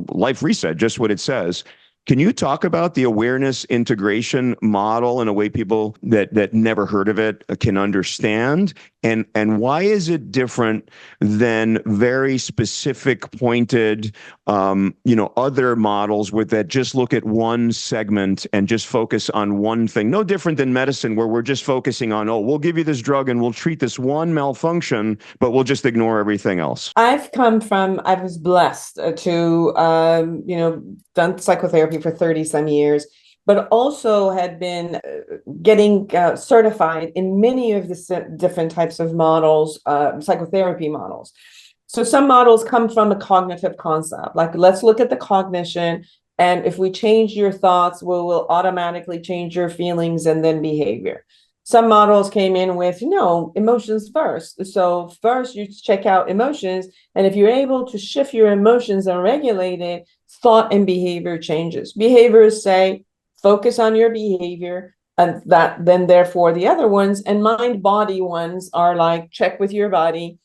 Life Reset, just what it says. Can you talk about the awareness integration model in a way people that never heard of it can understand? And why is it different than very specific, pointed, other models that just look at one segment and just focus on one thing? No different than medicine, where we're just focusing on, we'll give you this drug and we'll treat this one malfunction, but we'll just ignore everything else. I was blessed to, done psychotherapy for 30 some years, but also had been getting certified in many of the different types of models, psychotherapy models. So some models come from a cognitive concept, like let's look at the cognition, and if we change your thoughts, we will automatically change your feelings and then behavior. Some models came in with, emotions first. So first you check out emotions, and if you're able to shift your emotions and regulate it, thought and behavior changes. Behaviors say, focus on your behavior, and that then therefore the other ones, and mind body ones are like, check with your body.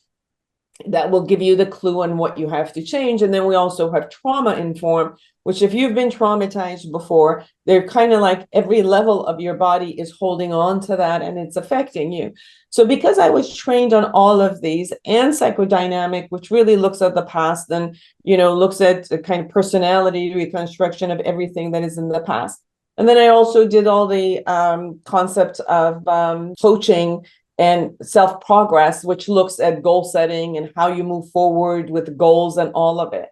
That will give you the clue on what you have to change. And then we also have trauma informed, which if you've been traumatized before, they're kind of like every level of your body is holding on to that and it's affecting you. So because I was trained on all of these, and psychodynamic, which really looks at the past and, looks at the kind of personality reconstruction of everything that is in the past. And then I also did all the concept of coaching and self-progress, which looks at goal setting and how you move forward with goals and all of it.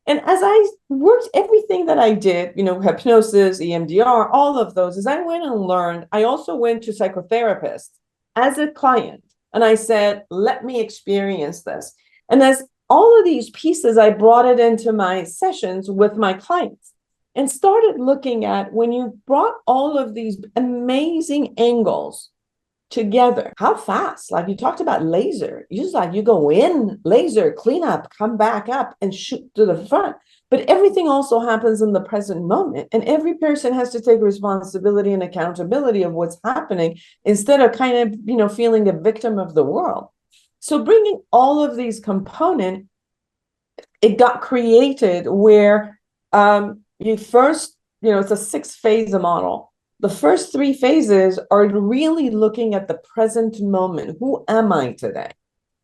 And as I worked everything that I did, hypnosis, EMDR, all of those, as I went and learned, I also went to psychotherapists as a client. And I said, let me experience this. And as all of these pieces, I brought it into my sessions with my clients and started looking at, when you brought all of these amazing angles together, how fast, like you talked about laser, you go in, laser, clean up, come back up and shoot to the front. But everything also happens in the present moment, and every person has to take responsibility and accountability of what's happening, instead of kind of feeling a victim of the world. So bringing all of these components, it got created where you first, it's a 6-phase model. The first 3 phases are really looking at the present moment. Who am I today?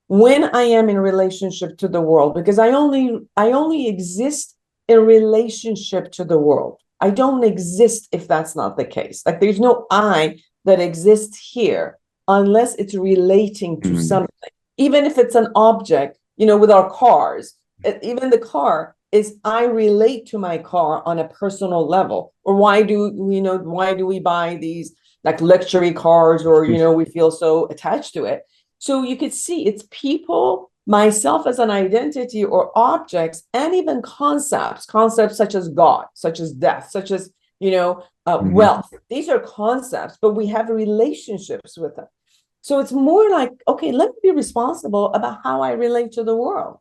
When I am in relationship to the world, because I only exist in relationship to the world. I don't exist if that's not the case. Like there's no I that exists here unless it's relating to something. Even if it's an object, with our cars, even the car is, I relate to my car on a personal level. Or why do we buy these like luxury cars, or we feel so attached to it? So you could see it's people myself as an identity or objects, and even concepts such as God, such as death, such as, Mhm. wealth. These are concepts, but we have relationships with them. So it's more like, okay, let me be responsible about how I relate to the world.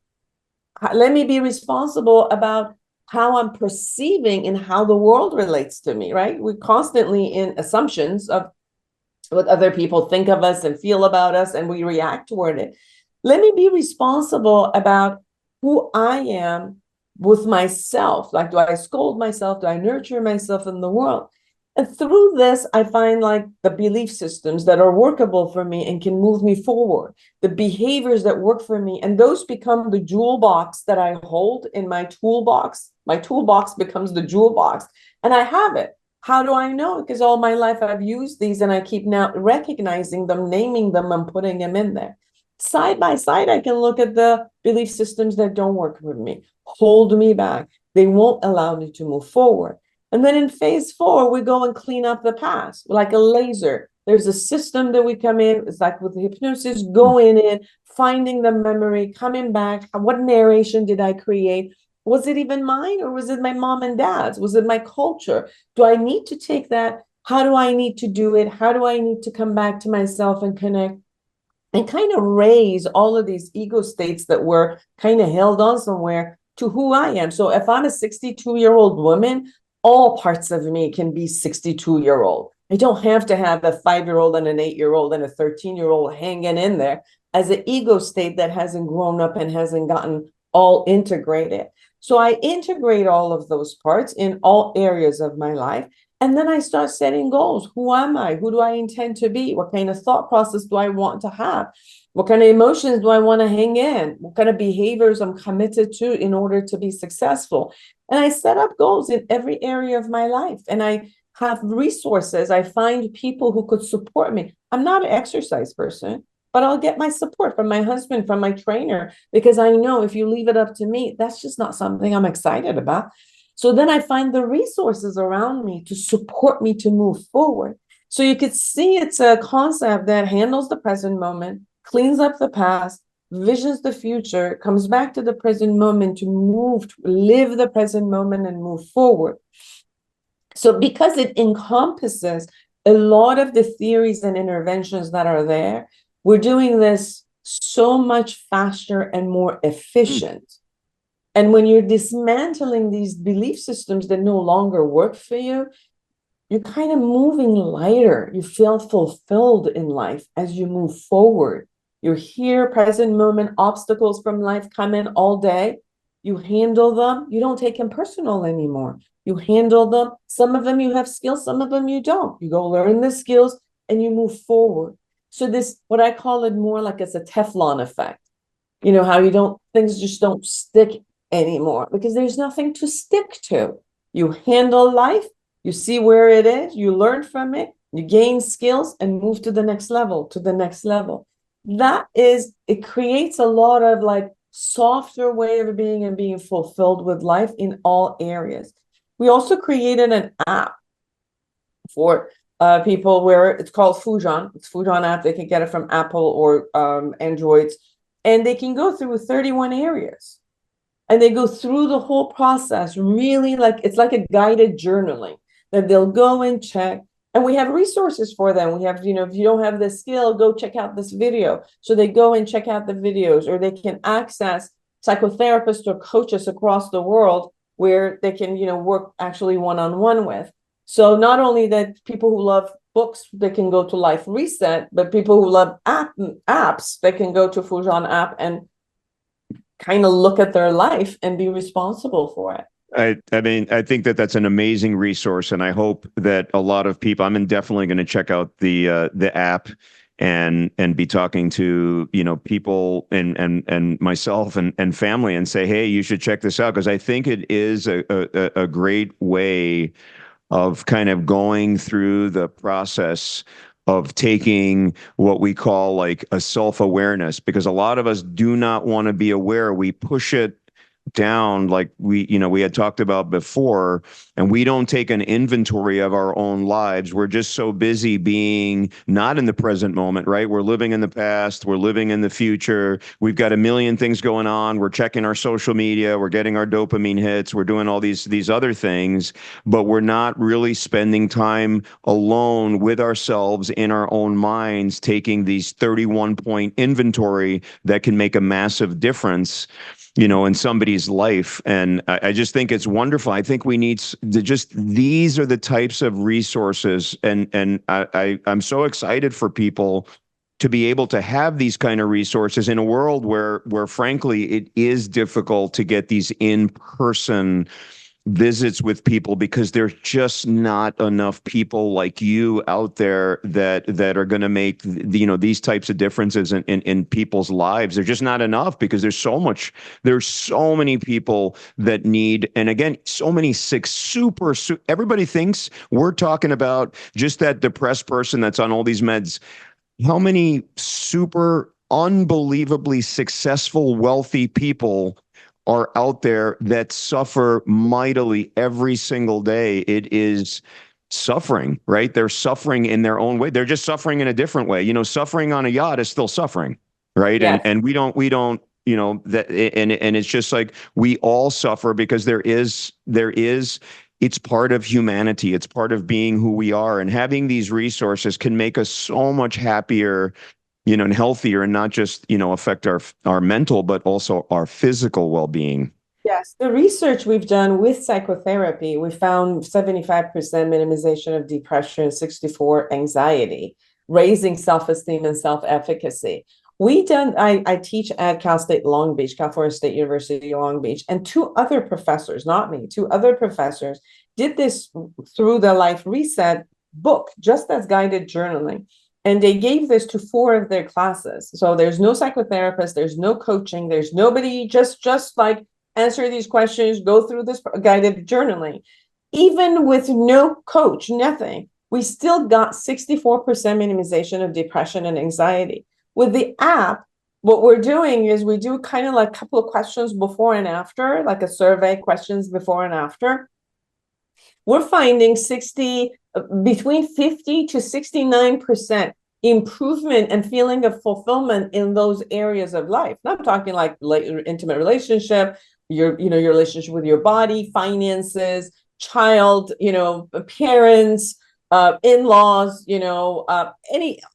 Let me be responsible about how I'm perceiving and how the world relates to me, right? We're constantly in assumptions of what other people think of us and feel about us, and we react toward it. Let me be responsible about who I am with myself. Like, do I scold myself? Do I nurture myself in the world? And through this, I find like the belief systems that are workable for me and can move me forward, the behaviors that work for me. And those become the jewel box that I hold in my toolbox. My toolbox becomes the jewel box, and I have it. How do I know? Because all my life I've used these and I keep now recognizing them, naming them, and putting them in there. Side by side, I can look at the belief systems that don't work with me, hold me back. They won't allow me to move forward. And then in phase 4, we go and clean up the past like a laser. There's a system that we come in. It's like with the hypnosis, going in, finding the memory, coming back. What narration did I create? Was it even mine, or was it my mom and dad's? Was it my culture? Do I need to take that? How do I need to do it? How do I need to come back to myself and connect and kind of raise all of these ego states that were kind of held on somewhere to who I am? So if I'm a 62-year-old woman, all parts of me can be 62-year-old. I don't have to have a 5-year-old and an 8-year-old and a 13-year-old hanging in there as an ego state that hasn't grown up and hasn't gotten all integrated. So I integrate all of those parts in all areas of my life. And then I start setting goals. Who am I? Who do I intend to be? What kind of thought process do I want to have? What kind of emotions do I want to hang in? What kind of behaviors I'm committed to in order to be successful? And I set up goals in every area of my life. And I have resources. I find people who could support me. I'm not an exercise person, but I'll get my support from my husband, from my trainer, because I know if you leave it up to me, that's just not something I'm excited about. So then I find the resources around me to support me to move forward. So you could see it's a concept that handles the present moment, cleans up the past, visions the future, comes back to the present moment to move, to live the present moment and move forward. So because it encompasses a lot of the theories and interventions that are there, we're doing this so much faster and more efficient. And when you're dismantling these belief systems that no longer work for you, you're kind of moving lighter. You feel fulfilled in life as you move forward. You're here, present moment, obstacles from life come in all day. You handle them. You don't take them personal anymore. You handle them. Some of them you have skills, some of them you don't. You go learn the skills and you move forward. So this, what I call it more like it's a Teflon effect. You know how you don't, things just don't stick anymore because there's nothing to stick to. You handle life, you see where it is, you learn from it, you gain skills and move to the next level, to the next level. That is, it creates a lot of like softer way of being and being fulfilled with life in all areas. We also created an app for people where it's called Fujan. It's Fujan app. They can get it from Apple or Androids, and they can go through 31 areas, and they go through the whole process. Really, like it's like a guided journaling that they'll go and check. And we have resources for them. We have, if you don't have the skill, go check out this video. So they go and check out the videos, or they can access psychotherapists or coaches across the world where they can, work actually one-on-one with. So not only that people who love books, they can go to Life Reset, but people who love apps, they can go to Fujan app and kind of look at their life and be responsible for it. I mean, I think that that's an amazing resource, and I hope that a lot of people. I'm definitely going to check out the app and be talking to people and myself and family and say, hey, you should check this out, because I think it is a great way of kind of going through the process of taking what we call like a self-awareness, because a lot of us do not want to be aware. We push it down, like we had talked about before, and we don't take an inventory of our own lives. We're just so busy being not in the present moment, right? We're living in the past, we're living in the future. We've got a million things going on. We're checking our social media, we're getting our dopamine hits, we're doing all these other things, but we're not really spending time alone with ourselves in our own minds, taking these 31-point inventory that can make a massive difference, in somebody's life. And I just think it's wonderful. I think we need to just, these are the types of resources. And I'm so excited for people to be able to have these kind of resources in a world where frankly, it is difficult to get these in-person visits with people, because there's just not enough people like you out there that are going to make these types of differences in people's lives. There's just not enough, because there's so many people that need, and again, so many sick, everybody thinks we're talking about just that depressed person that's on all these meds. How many super unbelievably successful, wealthy people are out there that suffer mightily every single day? It is suffering, right? They're suffering in their own way. They're just suffering in a different way. Suffering on a yacht is still suffering, right? And Yes. and we don't, that, and it's just like we all suffer, because there is it's part of humanity. It's part of being who we are. And having these resources can make us so much happier, and healthier, and not just, affect our mental, but also our physical well-being. Yes, the research we've done with psychotherapy, we found 75% minimization of depression, 64 anxiety, raising self-esteem and self-efficacy. I teach at Cal State Long Beach, California State University Long Beach, and two other professors, not me, two other professors did this through the Life Reset book, just as guided journaling. And they gave this to four of their classes. So there's no psychotherapist, there's no coaching, there's nobody, just like answer these questions, go through this guided journaling. Even with no coach, nothing, we still got 64% minimization of depression and anxiety. With the app, what we're doing is we do kind of like a couple of questions before and after, like a survey, questions before and after. We're finding between 50 to 69% improvement and feeling of fulfillment in those areas of life. Not talking like intimate relationship, your relationship with your body, finances, child, parents, in-laws,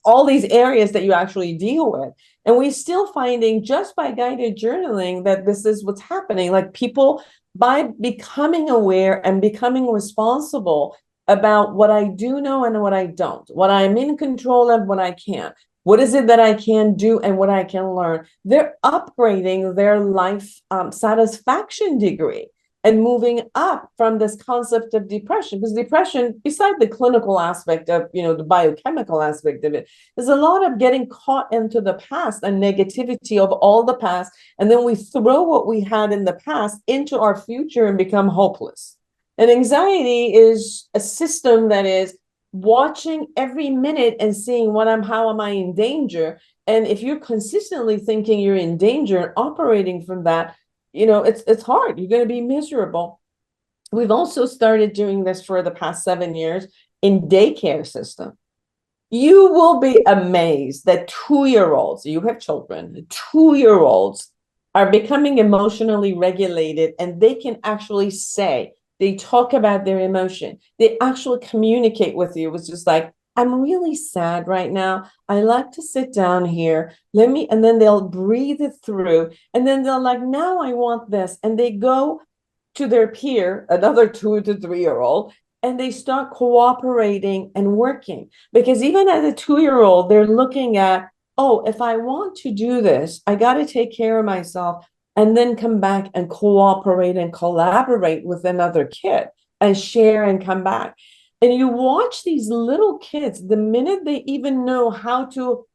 all these areas that you actually deal with. And we're still finding, just by guided journaling, that this is what's happening. Like, people, by becoming aware and becoming responsible about what I do know and what I don't, what I'm in control of, what I can't, what is it that I can do and what I can learn, they're upgrading their life satisfaction degree and moving up from this concept of depression. Because depression, beside the clinical aspect of, the biochemical aspect of it, there's a lot of getting caught into the past and negativity of all the past. And then we throw what we had in the past into our future and become hopeless. And anxiety is a system that is watching every minute and seeing how am I in danger? And if you're consistently thinking you're in danger and operating from that, it's hard. You're going to be miserable. We've also started doing this for the past 7 years in daycare system. You will be amazed that 2-year-olds, you have children, 2-year-olds are becoming emotionally regulated, and they can actually they talk about their emotion. They actually communicate with you. It's just like, I'm really sad right now. I like to sit down here. And then they'll breathe it through. And then they'll like, now I want this. And they go to their peer, another 2 to 3-year-old, and they start cooperating and working. Because even as a 2-year-old, they're looking at, oh, if I want to do this, I got to take care of myself and then come back and cooperate and collaborate with another kid and share and come back. And you watch these little kids, the minute they even know how to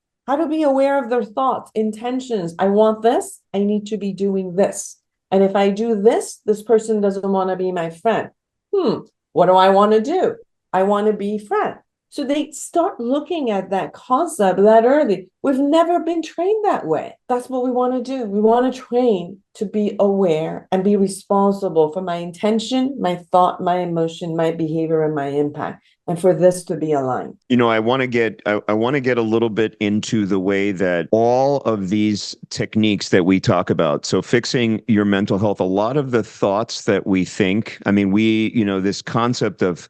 be aware of their thoughts, intentions. I want this, I need to be doing this. And if I do this, this person doesn't want to be my friend. What do I want to do? I want to be friend. So they start looking at that concept that early. We've never been trained that way. That's what we want to do. We want to train to be aware and be responsible for my intention, my thought, my emotion, my behavior, and my impact, and for this to be aligned. You know, I want to get a little bit into the way that all of these techniques that we talk about, so fixing your mental health, a lot of the thoughts that we think, I mean, this concept of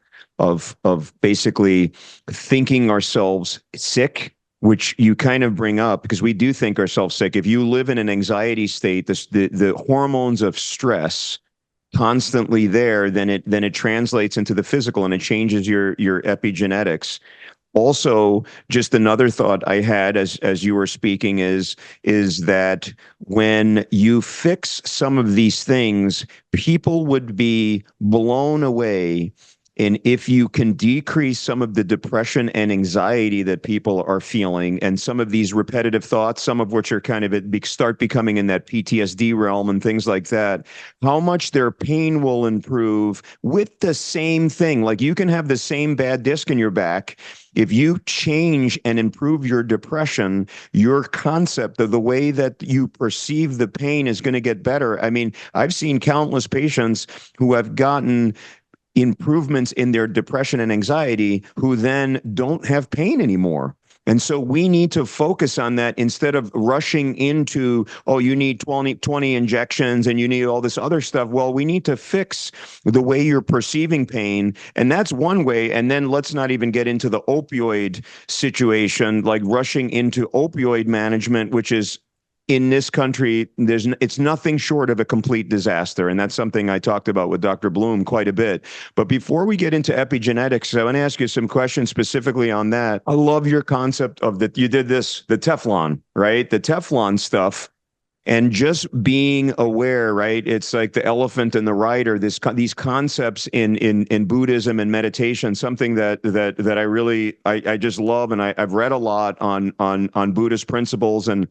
basically thinking ourselves sick, which you kind of bring up because we do think ourselves sick. If you live in an anxiety state, the hormones of stress constantly there, then it translates into the physical and it changes your epigenetics. Also, just another thought I had as you were speaking is that when you fix some of these things, people would be blown away. And if you can decrease some of the depression and anxiety that people are feeling, and some of these repetitive thoughts, some of which are kind of start becoming in that PTSD realm and things like that, how much their pain will improve with the same thing. Like you can have the same bad disc in your back. If you change and improve your depression, your concept of the way that you perceive the pain is going to get better. I mean, I've seen countless patients who have gotten improvements in their depression and anxiety who then don't have pain anymore. And so we need to focus on that instead of rushing into, oh, you need 20 injections and you need all this other stuff. Well, we need to fix the way you're perceiving pain. And that's one way. And then let's not even get into the opioid situation, like rushing into opioid management, which is in this country, it's nothing short of a complete disaster. And that's something I talked about with Dr. Bloom quite a bit. But before we get into epigenetics, I want to ask you some questions specifically on that. I love your concept of that. You did this, the Teflon, right? The Teflon stuff. And just being aware, right? It's like the elephant and the rider. These concepts in Buddhism and meditation, something that I really I just love, and I've read a lot on Buddhist principles and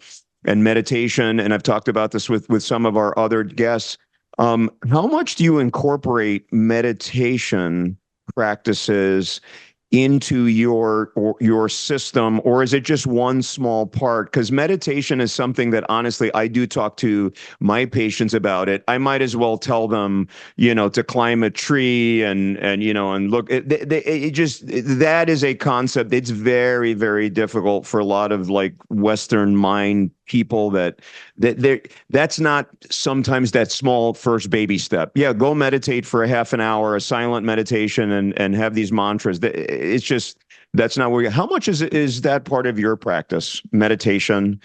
meditation, and I've talked about this with some of our other guests. How much do you incorporate meditation practices into your system, or is it just one small part? Because meditation is something that honestly I do talk to my patients about it. I might as well tell them, to climb a tree and look. It just, that is a concept. It's very, very difficult for a lot of like Western mind people that's not sometimes that small first baby step. Yeah, go meditate for a half an hour, a silent meditation, and have these mantras. It's just, that's not where how much is that part of your practice, meditation,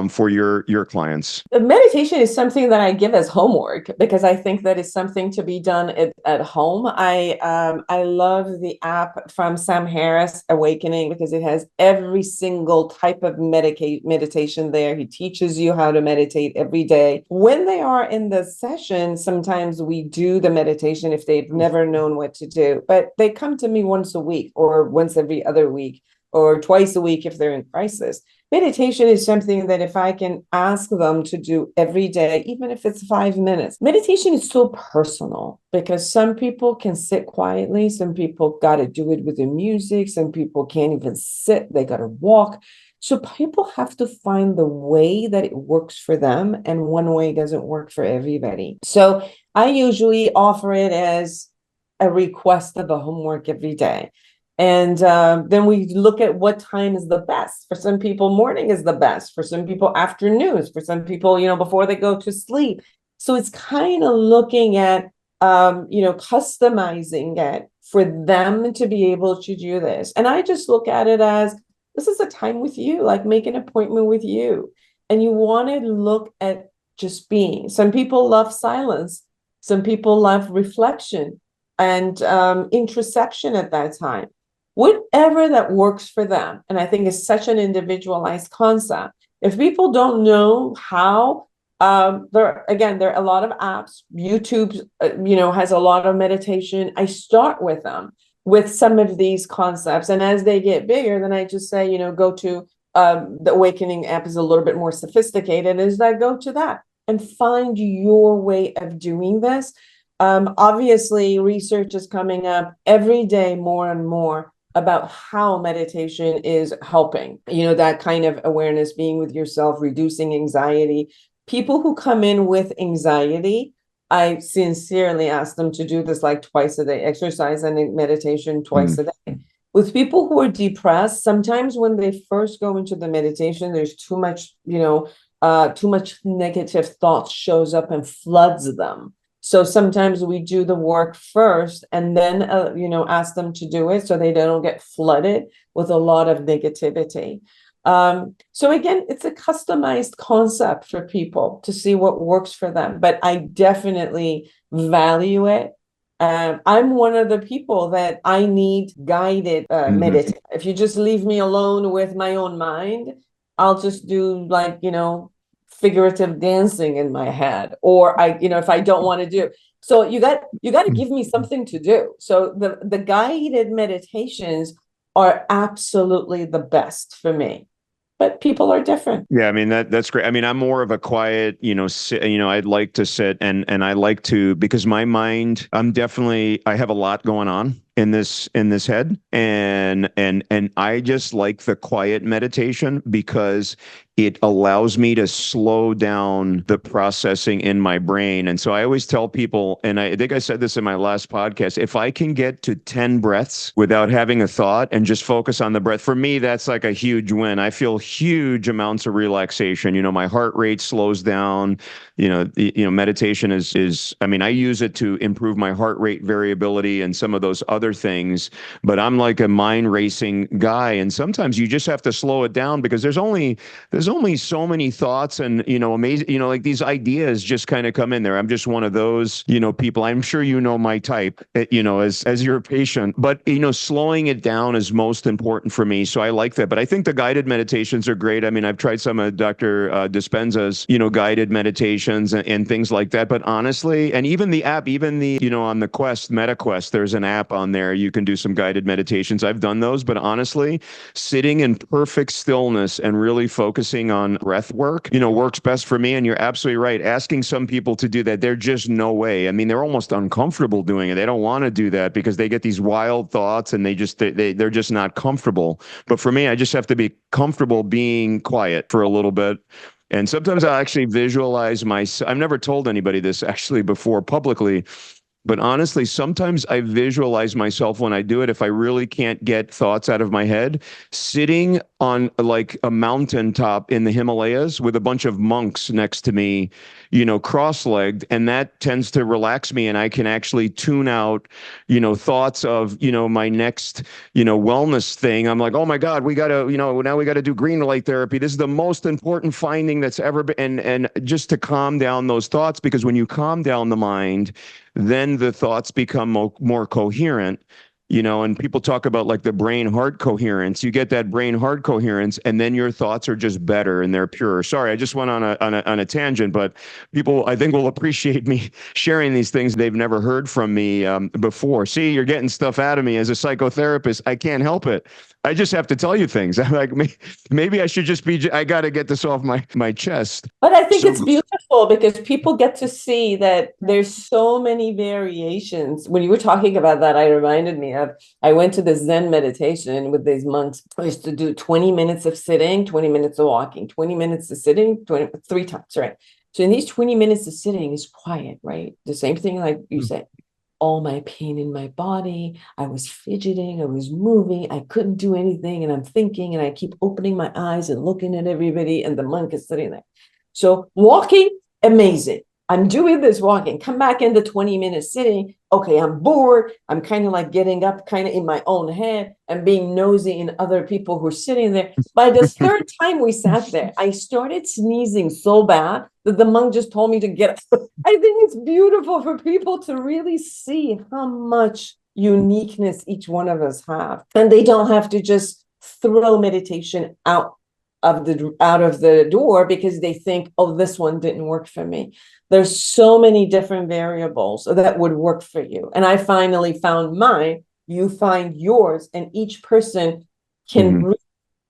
for your clients? Meditation is something that I give as homework because I think that is something to be done at home. I love the app from Sam Harris, Awakening, because it has every single type of meditation there. He teaches you how to meditate every day. When they are in the session, sometimes we do the meditation if they've never known what to do, but they come to me once a week or once every other week or twice a week if they're in crisis. Meditation is something that if I can ask them to do every day, even if it's 5 minutes, meditation is so personal because some people can sit quietly. Some people got to do it with the music. Some people can't even sit. They got to walk. So people have to find the way that it works for them. And one way doesn't work for everybody. So I usually offer it as a request of a homework every day. And then we look at what time is the best. For some people, morning is the best. For some people, afternoons. For some people, before they go to sleep. So it's kind of looking at, customizing it for them to be able to do this. And I just look at it as, this is a time with you, like make an appointment with you. And you want to look at just being. Some people love silence. Some people love reflection and introspection at that time. Whatever that works for them. And I think it's such an individualized concept. If people don't know how, there are a lot of apps. YouTube, has a lot of meditation. I start with them with some of these concepts. And as they get bigger, then I just say, go to the Awakening app is a little bit more sophisticated. Is that go to that and find your way of doing this. Obviously, research is coming up every day more and more about how meditation is helping, that kind of awareness, being with yourself, reducing anxiety, people who come in with anxiety, I sincerely ask them to do this like twice a day, exercise and meditation twice a day. With people who are depressed, sometimes when they first go into the meditation, there's too much, too much negative thoughts shows up and floods them. So sometimes we do the work first and then, ask them to do it so they don't get flooded with a lot of negativity. So again, it's a customized concept for people to see what works for them, but I definitely value it. I'm one of the people that I need guided meditation. If you just leave me alone with my own mind, I'll just do like, figurative dancing in my head, or if I don't want to do. So you got to give me something to do. So the guided meditations are absolutely the best for me. But people are different. Yeah, I mean that's great. I mean, I'm more of a quiet, I'd like to sit and I like to, because my mind, I have a lot going on in this head, and I just like the quiet meditation because it allows me to slow down the processing in my brain. And so I always tell people, and I think I said this in my last podcast, if I can get to 10 breaths without having a thought and just focus on the breath, for me, that's like a huge win. I feel huge amounts of relaxation. My heart rate slows down. Meditation is, I mean, I use it to improve my heart rate variability and some of those other things, but I'm like a mind racing guy. And sometimes you just have to slow it down because there's only so many thoughts and, amazing, like these ideas just kind of come in there. I'm just one of those, people. I'm sure my type, as your patient, but, slowing it down is most important for me. So I like that. But I think the guided meditations are great. I mean, I've tried some of Dr. Dispenza's, guided meditations and things like that. But honestly, and even the app, on the Quest, MetaQuest, there's an app on there. You can do some guided meditations. I've done those, but honestly, sitting in perfect stillness and really focusing on breath work, works best for me. And you're absolutely right. Asking some people to do that, they're just no way. I mean, they're almost uncomfortable doing it. They don't want to do that because they get these wild thoughts and they're just not comfortable. But for me, I just have to be comfortable being quiet for a little bit. And sometimes I'll actually visualize I've never told anybody this actually before publicly, but honestly, sometimes I visualize myself when I do it, if I really can't get thoughts out of my head, sitting on like a mountaintop in the Himalayas with a bunch of monks next to me, cross-legged. And that tends to relax me. And I can actually tune out, thoughts of, my next, wellness thing. I'm like, oh my God, we got to, now we got to do green light therapy. This is the most important finding that's ever been. And just to calm down those thoughts, because when you calm down the mind, then the thoughts become more coherent, and people talk about like the brain-heart coherence. You get that brain-heart coherence, and then your thoughts are just better and they're purer. Sorry, I just went on a tangent, but people, I think, will appreciate me sharing these things they've never heard from me before. See, you're getting stuff out of me as a psychotherapist. I can't help it. I just have to tell you things. I'm like, maybe I should just I got to get this off my chest. But I think it's beautiful because people get to see that there's so many variations. When you were talking about that, it reminded me of, I went to the Zen meditation with these monks. I used to do 20 minutes of sitting, 20 minutes of walking, 20 minutes of sitting, 3 times, right? So in these 20 minutes of sitting is quiet, right? The same thing like you said. All my pain in my body. I was fidgeting, I was moving, I couldn't do anything. And I'm thinking, and I keep opening my eyes and looking at everybody, and the monk is sitting there. So walking, amazing. I'm doing this walking, come back into 20 minutes sitting. Okay, I'm bored. I'm kind of like getting up kind of in my own head and being nosy in other people who are sitting there. By the third time we sat there, I started sneezing so bad that the monk just told me to get up. I think it's beautiful for people to really see how much uniqueness each one of us have. And they don't have to just throw meditation out of the door because they think, oh, this one didn't work for me. There's so many different variables that would work for you. And I finally found mine, you find yours, and each person can bring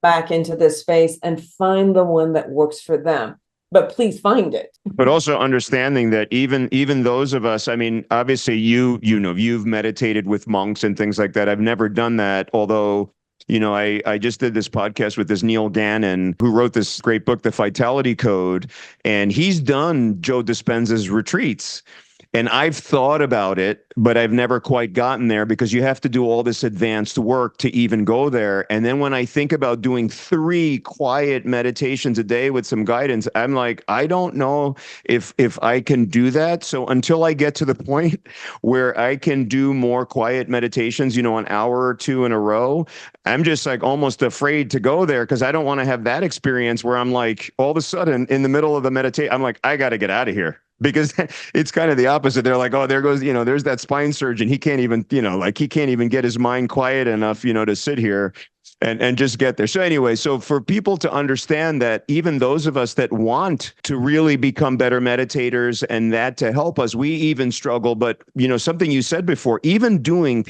back into this space and find the one that works for them. But please find it. But also understanding that even those of us, I mean, obviously you've meditated with monks and things like that. I've never done that, although I just did this podcast with this Neil Gannon, who wrote this great book, The Vitality Code, and he's done Joe Dispenza's retreats. And I've thought about it, but I've never quite gotten there because you have to do all this advanced work to even go there. And then when I think about doing 3 quiet meditations a day with some guidance, I'm like, I don't know if I can do that. So until I get to the point where I can do more quiet meditations, an hour or 2 in a row, I'm just like almost afraid to go there because I don't want to have that experience where I'm like, all of a sudden in the middle of the meditation, I'm like, I got to get out of here. Because it's kind of the opposite. They're like, oh, there goes, there's that spine surgeon. He can't even, he can't even get his mind quiet enough, to sit here and just get there. So anyway, so for people to understand that even those of us that want to really become better meditators and that to help us, we even struggle. But, something you said before, even doing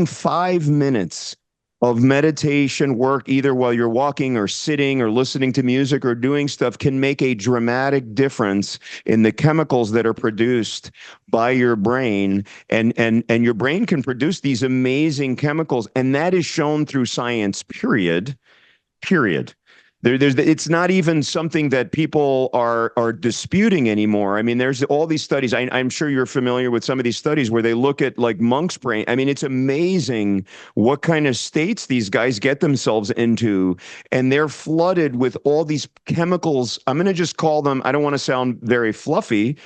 5 minutes of meditation work, either while you're walking or sitting or listening to music or doing stuff, can make a dramatic difference in the chemicals that are produced by your brain. And your brain can produce these amazing chemicals. And that is shown through science, period. It's not even something that people are disputing anymore. I mean, there's all these studies. I'm sure you're familiar with some of these studies where they look at like monk's brain. I mean, it's amazing what kind of states these guys get themselves into, and they're flooded with all these chemicals. I'm going to just call them, I don't want to sound very fluffy,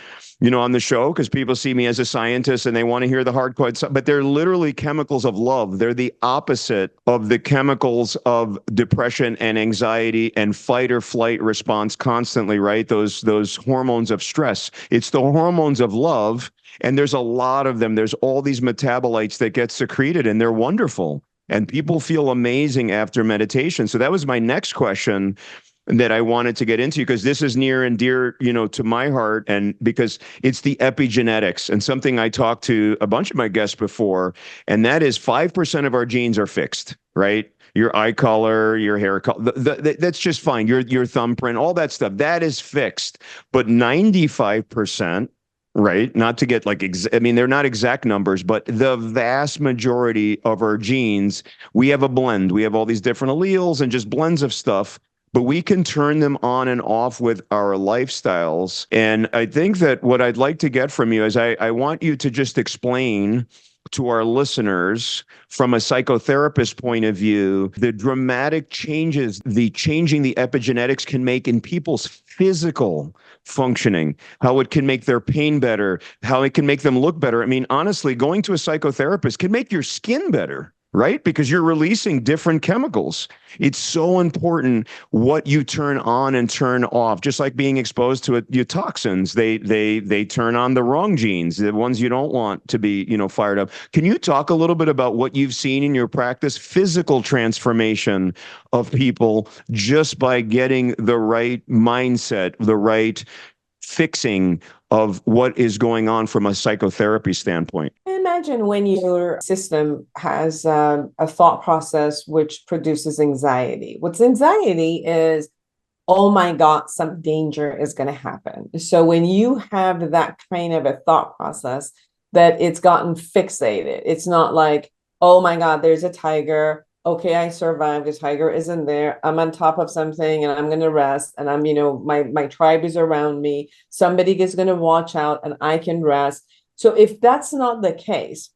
on the show, because people see me as a scientist and they want to hear the hardcore stuff, but they're literally chemicals of love. They're the opposite of the chemicals of depression and anxiety and fight or flight response constantly, right? Those hormones of stress. It's the hormones of love, and there's a lot of them. There's all these metabolites that get secreted, and they're wonderful. And people feel amazing after meditation. So that was my next question that I wanted to get into, because this is near and dear, to my heart, and because it's the epigenetics, and something I talked to a bunch of my guests before, and that is 5% of our genes are fixed, right? Your eye color, your hair color, that's just fine. Your thumbprint, all that stuff, that is fixed. But 95%, right? Not to get like, they're not exact numbers, but the vast majority of our genes, we have a blend. We have all these different alleles and just blends of stuff, but we can turn them on and off with our lifestyles. And I think that what I'd like to get from you is I want you to just explain to our listeners from a psychotherapist point of view, the dramatic changes, the changing the epigenetics can make in people's physical functioning, how it can make their pain better, how it can make them look better. I mean, honestly, going to a psychotherapist can make your skin better, right? Because you're releasing different chemicals. It's so important what you turn on and turn off. Just like being exposed to your toxins, they turn on the wrong genes, the ones you don't want to be, fired up. Can you talk a little bit about what you've seen in your practice, physical transformation of people just by getting the right mindset, the right fixing of what is going on from a psychotherapy standpoint? Imagine when your system has a thought process which produces anxiety. What's anxiety is, oh my God, some danger is going to happen. So when you have that kind of a thought process that it's gotten fixated, it's not like, oh my God, there's a tiger. Okay, I survived. The tiger isn't there. I'm on top of something and I'm going to rest. And I'm, my tribe is around me. Somebody is going to watch out and I can rest. So if that's not the case,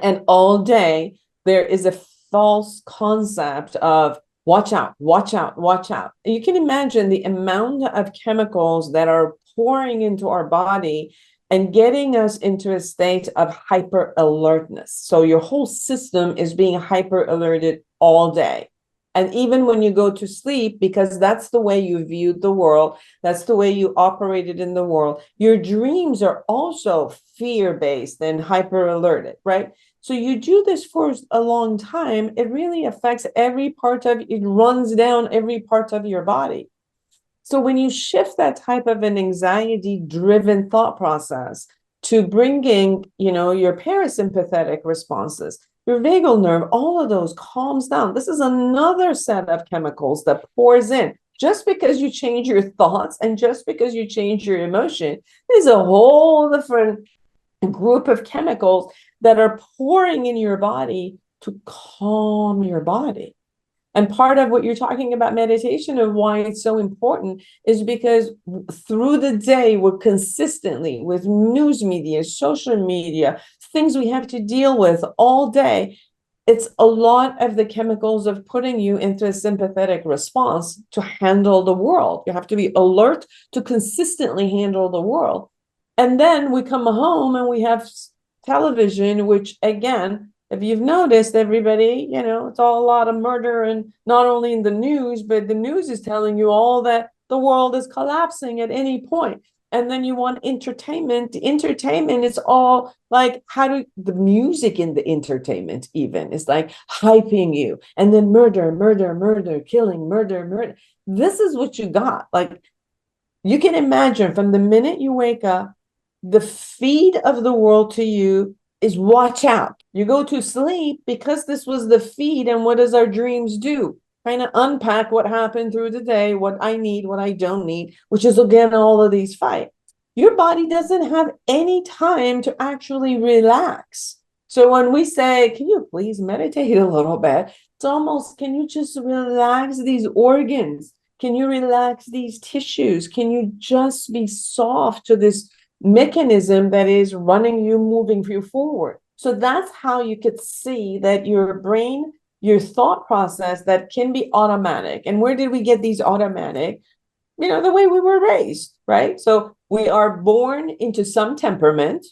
and all day there is a false concept of watch out, watch out, watch out. You can imagine the amount of chemicals that are pouring into our body and getting us into a state of hyper alertness. So your whole system is being hyper alerted all day. And even when you go to sleep, because that's the way you viewed the world, that's the way you operated in the world, your dreams are also fear-based and hyper alerted, right? So you do this for a long time, it really affects every part of it, runs down every part of your body. So when you shift that type of an anxiety-driven thought process to bringing, your parasympathetic responses, your vagal nerve, all of those calms down. This is another set of chemicals that pours in. Just because you change your thoughts and just because you change your emotion, there's a whole different group of chemicals that are pouring in your body to calm your body. And part of what you're talking about meditation and why it's so important is because through the day, we're consistently with news media, social media, things we have to deal with all day. It's a lot of the chemicals of putting you into a sympathetic response to handle the world. You have to be alert to consistently handle the world. And then we come home and we have television, which again, if you've noticed, everybody, it's all a lot of murder, and not only in the news, but the news is telling you all that the world is collapsing at any point. And then you want entertainment. Entertainment is all like, the music in the entertainment even is like hyping you. And then murder, murder, murder, killing, murder, murder. This is what you got. Like, you can imagine from the minute you wake up, the feed of the world to you is watch out. You go to sleep because this was the feed. And what does our dreams do? Kind of unpack what happened through the day, what I need, what I don't need, which is again, all of these fights. Your body doesn't have any time to actually relax. So when we say, can you please meditate a little bit? It's almost, can you just relax these organs? Can you relax these tissues? Can you just be soft to this mechanism that is running you, moving you forward? So that's how you could see that your brain, your thought process, that can be automatic. And where did we get these automatic? The way we were raised, right? So we are born into some temperament.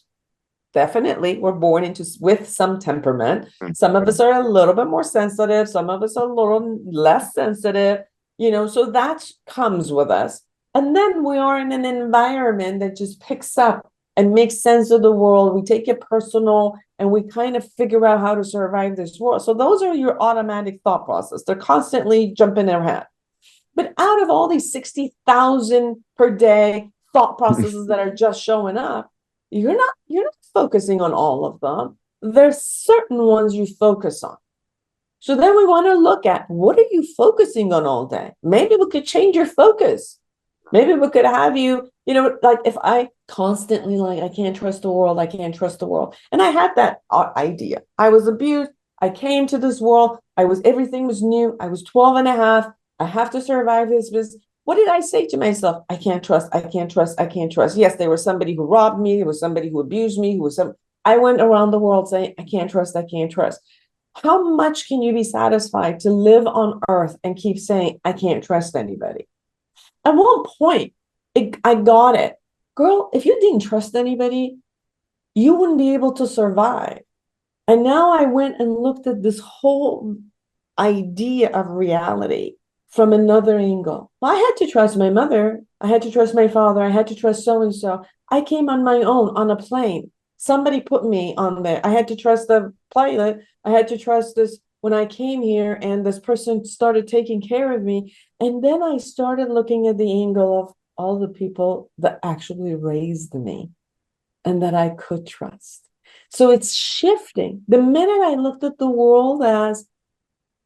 Definitely, we're born with some temperament. Some of us are a little bit more sensitive. Some of us are a little less sensitive, so that comes with us. And then we are in an environment that just picks up and makes sense of the world. We take it personal and we kind of figure out how to survive this world. So those are your automatic thought process. They're constantly jumping their head. But out of all these 60,000 per day thought processes that are just showing up, you're not focusing on all of them. There's certain ones you focus on. So then we want to look at, what are you focusing on all day? Maybe we could change your focus. Maybe we could have you, like if I constantly I can't trust the world, I can't trust the world. And I had that idea. I was abused. I came to this world. Everything was new. I was 12 and a half. I have to survive this. What did I say to myself? I can't trust. I can't trust. I can't trust. Yes, there was somebody who robbed me. There was somebody who abused me. I went around the world saying, I can't trust. I can't trust. How much can you be satisfied to live on earth and keep saying, I can't trust anybody? At one point, I got it. Girl, if you didn't trust anybody, you wouldn't be able to survive. And now I went and looked at this whole idea of reality from another angle. Well, I had to trust my mother. I had to trust my father. I had to trust so-and-so. I came on my own on a plane. Somebody put me on there. I had to trust the pilot. I had to trust this when I came here, and this person started taking care of me. And then I started looking at the angle of all the people that actually raised me and that I could trust. So it's shifting. The minute I looked at the world as,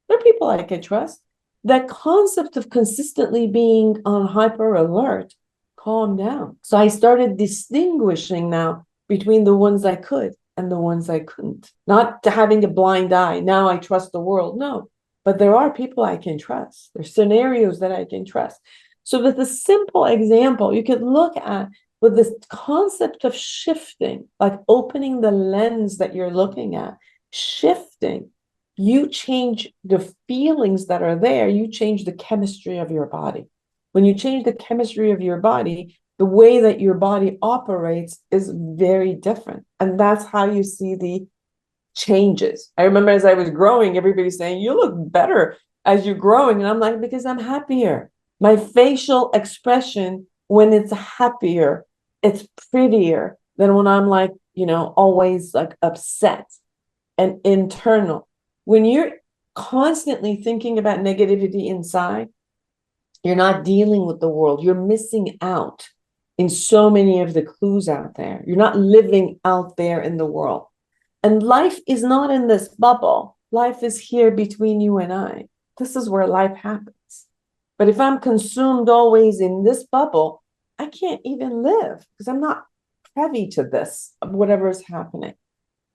there are people I could trust, that concept of consistently being on hyper alert calmed down. So I started distinguishing now between the ones I could and the ones I couldn't. Not to having a blind eye. Now I trust the world. No, but there are people I can trust. There's scenarios that I can trust. So with a simple example, you could look at with this concept of shifting, like opening the lens that you're looking at, shifting. You change the feelings that are there. You change the chemistry of your body. When you change the chemistry of your body, the way that your body operates is very different. And that's how you see the changes. I remember as I was growing, everybody saying, you look better as you're growing. And I'm like, because I'm happier. My facial expression, when it's happier, it's prettier than when I'm like, always like upset and internal. When you're constantly thinking about negativity inside, you're not dealing with the world. You're missing out in so many of the clues out there. You're not living out there in the world. And life is not in this bubble. Life is here between you and I. This is where life happens. But if I'm consumed always in this bubble, I can't even live because I'm not privy to this, whatever is happening.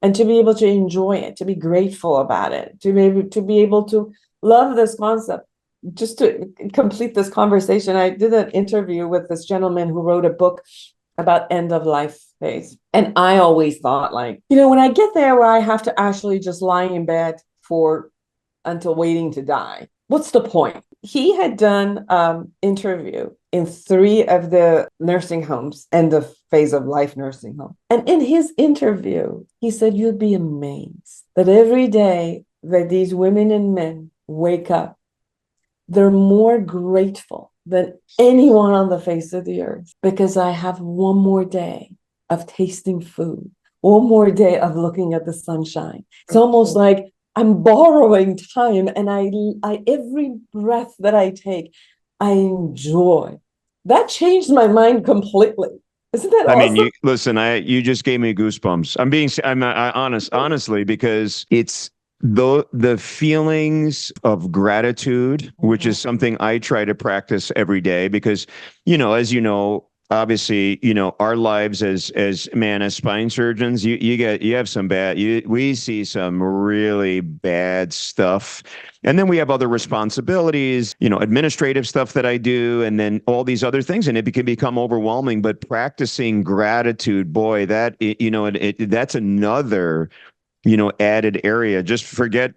and to be able to enjoy it, to be grateful about it, to be able to love this concept. Just to complete this conversation, I did an interview with this gentleman who wrote a book about end of life phase. And I always thought, like, when I get there where I have to actually just lie in bed for until waiting to die, what's the point? He had done interview in 3 of the nursing homes, end of phase of life nursing home. And in his interview, he said, you'd be amazed that every day that these women and men wake up, they're more grateful than anyone on the face of the earth, because I have one more day of tasting food, one more day of looking at the sunshine. It's almost like I'm borrowing time, and I every breath that I take, I enjoy. That changed my mind completely. Isn't that I mean, awesome? you just gave me goosebumps. I'm honestly, because it's the feelings of gratitude, which is something I try to practice every day, because, as you know, obviously, our lives as spine surgeons, you have some we see some really bad stuff. And then we have other responsibilities, administrative stuff that I do, and then all these other things, and it can become overwhelming. But practicing gratitude, boy, that's another added area. Just forget,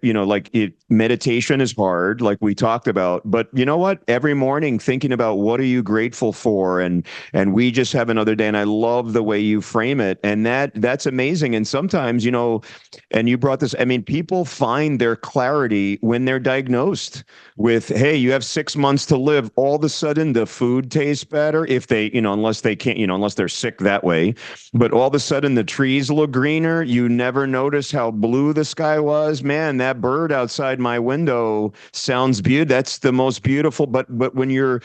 meditation is hard, like we talked about, but you know what? Every morning thinking about what are you grateful for, and we just have another day. And I love the way you frame it. And that's amazing. And sometimes, and you brought this, I mean, people find their clarity when they're diagnosed with, hey, you have 6 months to live. All of a sudden the food tastes better, if they, unless they can't, unless they're sick that way. But all of a sudden the trees look greener. You never notice how blue the sky was. Man, that bird outside my window sounds beautiful. That's the most beautiful. But when you're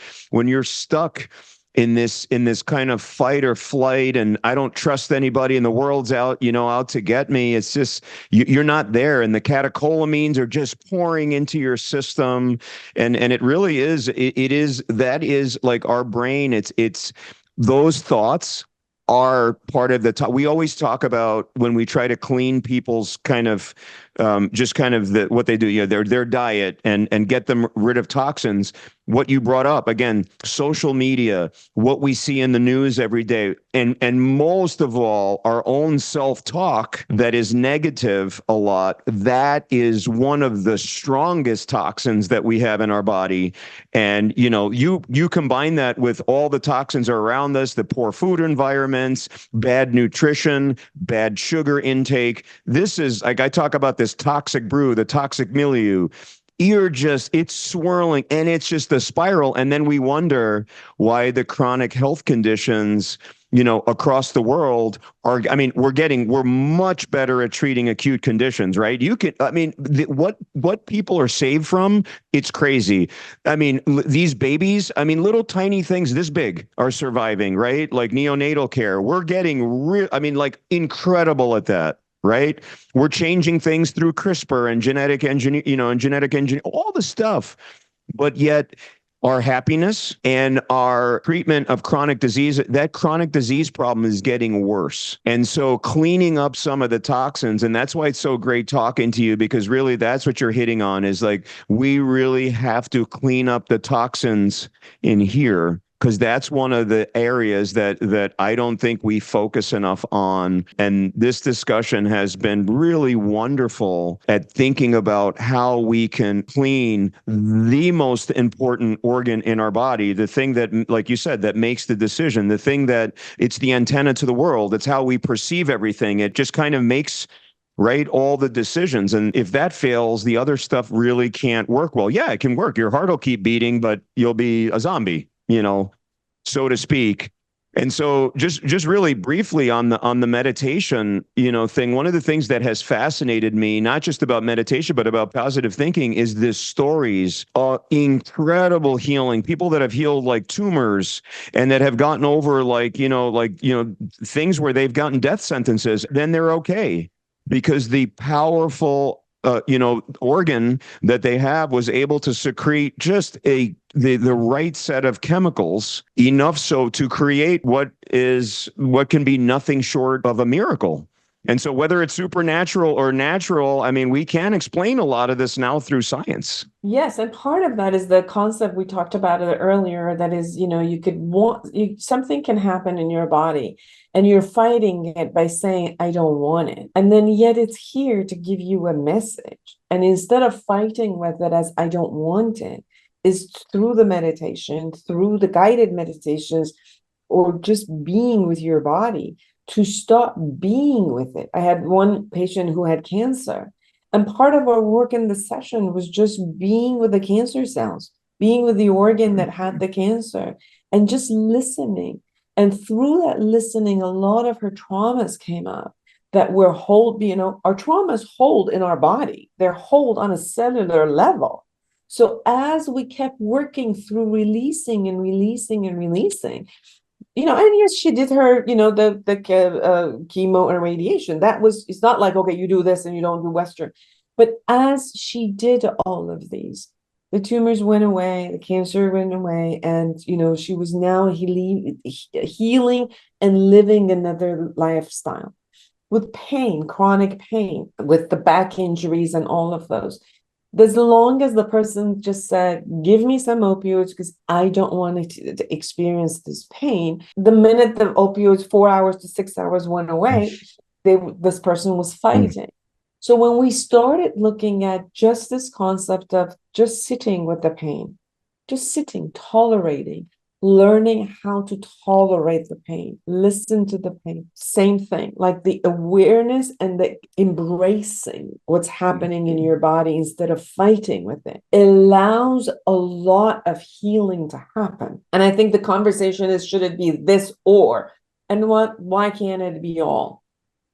stuck in this kind of fight or flight, and I don't trust anybody, and the world's out to get me, it's just you're not there, and the catecholamines are just pouring into your system, and it really is, that is like our brain. It's those thoughts are part of the talk. We always talk about when we try to clean people's kind of just kind of what they do, their diet, and get them rid of toxins. What you brought up again, social media, what we see in the news every day, and most of all, our own self-talk that is negative a lot. That is one of the strongest toxins that we have in our body. And you combine that with all the toxins around us, the poor food environments, bad nutrition, bad sugar intake. This is, like, I talk about this toxic brew, the toxic milieu. It's swirling, and it's just a spiral. And then we wonder why the chronic health conditions, across the world are, I mean, we're much better at treating acute conditions, right? What people are saved from, it's crazy. I mean, these babies, little tiny things this big are surviving, right? Like neonatal care. We're getting incredible at that. Right? We're changing things through CRISPR and genetic engineering, all the stuff. But yet our happiness and our treatment of chronic disease, that chronic disease problem is getting worse. And so cleaning up some of the toxins, and that's why it's so great talking to you, because really that's what you're hitting on, is like, we really have to clean up the toxins in here, because that's one of the areas that I don't think we focus enough on. And this discussion has been really wonderful at thinking about how we can clean the most important organ in our body, the thing that, like you said, that makes the decision, the thing that it's the antenna to the world. It's how we perceive everything. It just kind of makes all the decisions. And if that fails, the other stuff really can't work well. Yeah, it can work. Your heart will keep beating, but you'll be a zombie, so to speak. And so just really briefly on the meditation, thing, one of the things that has fascinated me, not just about meditation, but about positive thinking, is the stories of incredible healing. People that have healed like tumors, and that have gotten over things where they've gotten death sentences, then they're okay, because the powerful organ that they have was able to secrete just the right set of chemicals, enough so to create what can be nothing short of a miracle. And so whether it's supernatural or natural, I mean, we can explain a lot of this now through science. Yes, and part of that is the concept we talked about it earlier. That is, you could want something can happen in your body, and you're fighting it by saying, "I don't want it," and then yet it's here to give you a message. And instead of fighting with it as "I don't want it," is through the meditation, through the guided meditations, or just being with your body to stop being with it. I had one patient who had cancer. And part of our work in the session was just being with the cancer cells, being with the organ that had the cancer, and just listening. And through that listening, a lot of her traumas came up that were our traumas hold in our body. They're hold on a cellular level. So as we kept working through releasing and releasing and releasing, and yes, she did her, the chemo and radiation. It's not like, okay, you do this and you don't do Western. But as she did all of these, the tumors went away, the cancer went away, and, she was now healing and living another lifestyle with pain, chronic pain, with the back injuries and all of those. As long as the person just said, "Give me some opioids because I don't want to experience this pain," the minute the opioids 4 hours to 6 hours went away, this person was fighting. So when we started looking at just this concept of just sitting with the pain, just sitting, tolerating, learning how to tolerate the pain, listen to the pain, same thing, like the awareness and the embracing what's happening in your body instead of fighting with it allows a lot of healing to happen. And I think the conversation is, should it be this or, and why can't it be all?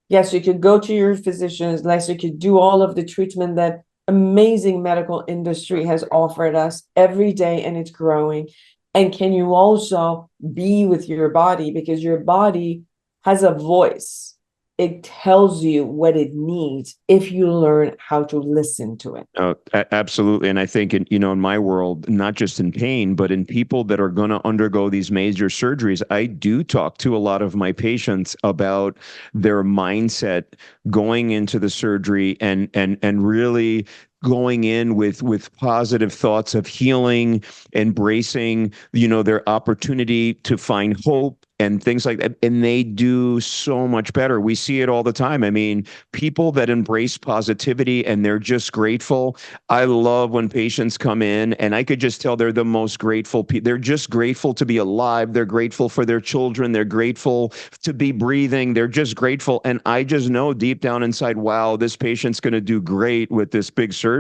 Yes, you could go to your physicians, yes, you could do all of the treatment that amazing medical industry has offered us every day, and it's growing. And can you also be with your body, because your body has a voice. It tells you what it needs if you learn how to listen to it. Oh, absolutely. And I think in my world, not just in pain, but in people that are going to undergo these major surgeries, I do talk to a lot of my patients about their mindset going into the surgery and really going in with positive thoughts of healing, embracing, their opportunity to find hope and things like that. And they do so much better. We see it all the time. I mean, people that embrace positivity and they're just grateful. I love when patients come in and I could just tell they're the most grateful people. They're just grateful to be alive. They're grateful for their children. They're grateful to be breathing. They're just grateful. And I just know deep down inside, wow, this patient's going to do great with this big surgery,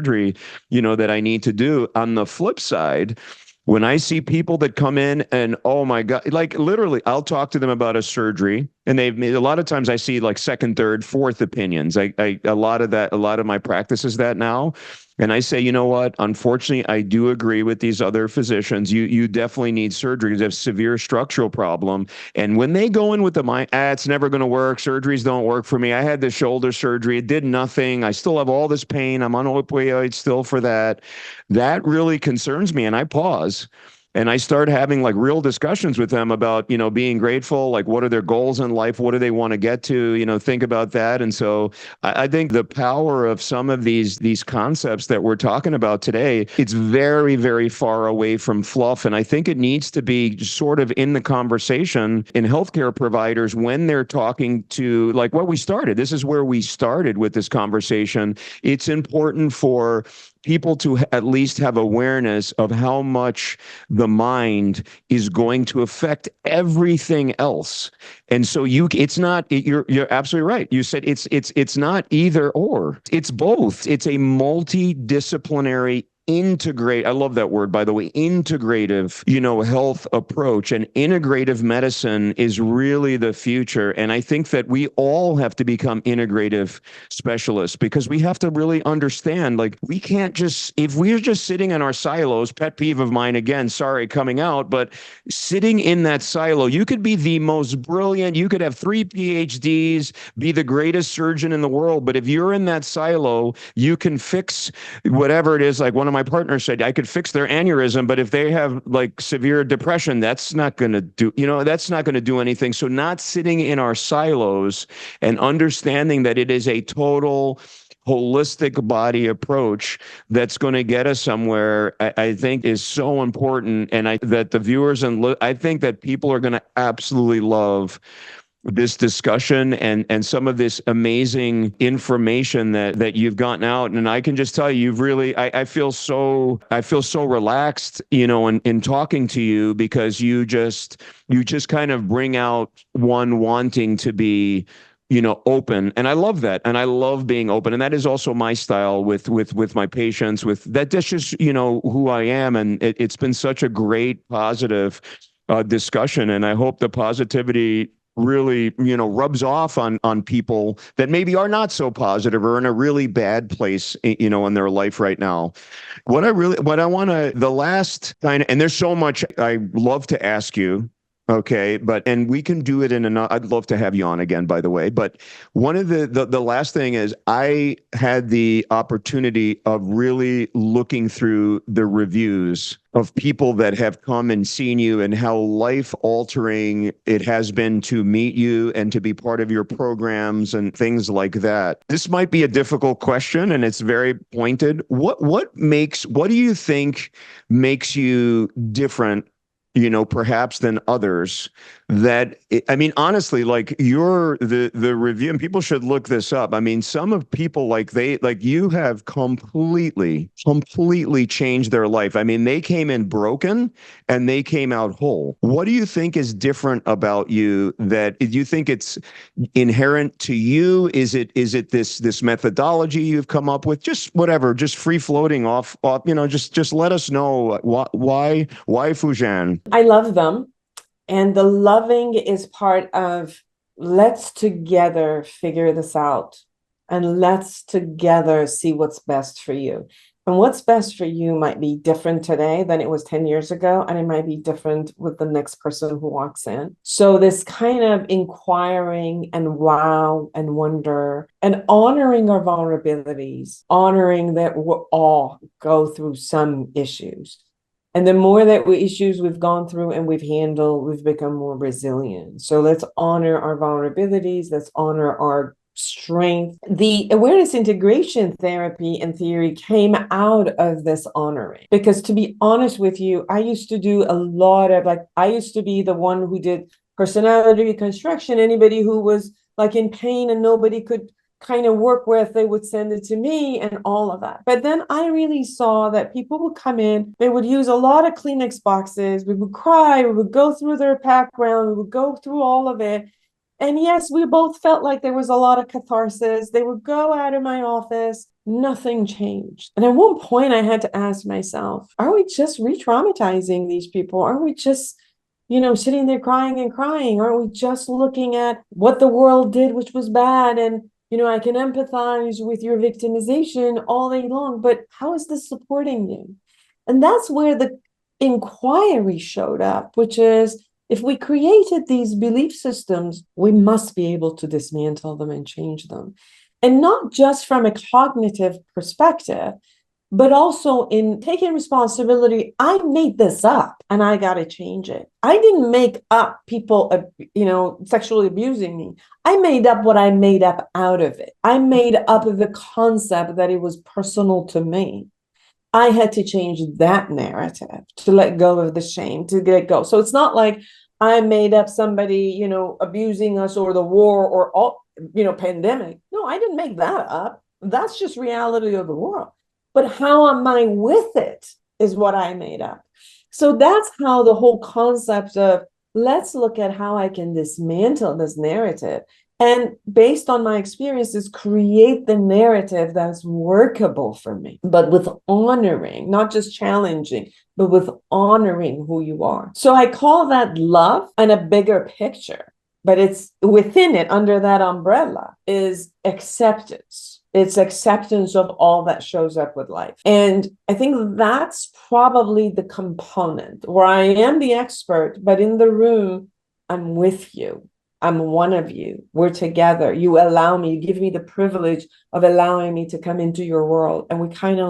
that I need to do. On the flip side, when I see people that come in and, oh my God, like literally, I'll talk to them about a surgery, and they've made a lot of times I see like second, third, fourth opinions. A lot of my practice is that now. And I say, you know what? Unfortunately, I do agree with these other physicians. You definitely need surgery because they have severe structural problem. And when they go in with the mind, it's never going to work. Surgeries don't work for me. I had the shoulder surgery. It did nothing. I still have all this pain. I'm on opioids still for that. That really concerns me. And I pause. And I start having like real discussions with them about, being grateful, like what are their goals in life? What do they want to get to? Think about that. And so I think the power of some of these concepts that we're talking about today, it's very, very far away from fluff. And I think it needs to be sort of in the conversation in healthcare providers when they're talking to like what we started. This is where we started with this conversation. It's important for people to at least have awareness of how much the mind is going to affect everything else. And so you're absolutely right. You said it's not either or, it's both. It's a multidisciplinary I love that word, by the way, integrative, health approach, and integrative medicine is really the future. And I think that we all have to become integrative specialists because we have to really understand, like, we can't just, if we're just sitting in our silos, pet peeve of mine, again, sorry, coming out, but sitting in that silo, you could be the most brilliant, you could have 3 PhDs, be the greatest surgeon in the world. But if you're in that silo, you can fix whatever it is. Like one of my partner said, I could fix their aneurysm, but if they have like severe depression, that's not going to do, that's not going to do anything. So not sitting in our silos and understanding that it is a total holistic body approach that's going to get us somewhere, I think is so important. And that the viewers I think that people are going to absolutely love this discussion and some of this amazing information that you've gotten out. And I can just tell you, you've really, I feel so relaxed, in talking to you, because you just kind of bring out one wanting to be, open. And I love that. And I love being open. And that is also my style with my patients. That's just, who I am. And it's been such a great positive discussion. And I hope the positivity really, rubs off on people that maybe are not so positive or in a really bad place, in their life right now. What I want to, the last kind of, and there's so much I love to ask you. Okay, and we can do it I'd love to have you on again, by the way. But one of the last thing is, I had the opportunity of really looking through the reviews of people that have come and seen you, and how life altering it has been to meet you and to be part of your programs and things like that. This might be a difficult question, and it's very pointed. What do you think makes you different, perhaps than others? That, I mean, honestly, like the review, and people should look this up. I mean, some of people, like you have completely changed their life. I mean, they came in broken and they came out whole. What do you think is different about you, that you think it's inherent to you? Is it this methodology you've come up with? Just whatever, just free floating off, just let us know why Fujan. I love them. And the loving is part of, let's together figure this out, and let's together see what's best for you. And what's best for you might be different today than it was 10 years ago, and it might be different with the next person who walks in. So this kind of inquiring and wow and wonder, and honoring our vulnerabilities, honoring that we all go through some issues. And the more that issues we've gone through and we've handled, we've become more resilient. So let's honor our vulnerabilities. Let's honor our strength. The awareness integration therapy and theory came out of this honoring. Because to be honest with you, I used to do a lot of, I used to be the one who did personality reconstruction. Anybody who was in pain and nobody could kind of work with, they would send it to me and all of that. But then I really saw that people would come in, they would use a lot of Kleenex boxes, we would cry, we would go through their background, we would go through all of it. And yes, we both felt like there was a lot of catharsis. They would go out of my office, nothing changed. And at one point I had to ask myself, are we just re-traumatizing these people? Are we just sitting there crying and crying? Are we just looking at what the world did, which was bad, and I can empathize with your victimization all day long, but how is this supporting you? And that's where the inquiry showed up, which is, if we created these belief systems, we must be able to dismantle them and change them. And not just from a cognitive perspective, but also in taking responsibility. I made this up and I got to change it. I didn't make up people, sexually abusing me. I made up what I made up out of it. I made up the concept that it was personal to me. I had to change that narrative to let go of the shame, to let go. So it's not like I made up somebody, abusing us, or the war, or all, pandemic. No, I didn't make that up. That's just reality of the world. But how am I with it is what I made up. So that's how the whole concept of, let's look at how I can dismantle this narrative, and based on my experiences, create the narrative that's workable for me, but with honoring, not just challenging, but with honoring who you are. So I call that love, and a bigger picture, but it's within it, under that umbrella, is acceptance. It's acceptance of all that shows up with life. And I think that's probably the component where I am the expert, but in the room, I'm with you. I'm one of you. We're together. You allow me, you give me the privilege of allowing me to come into your world. And we kind of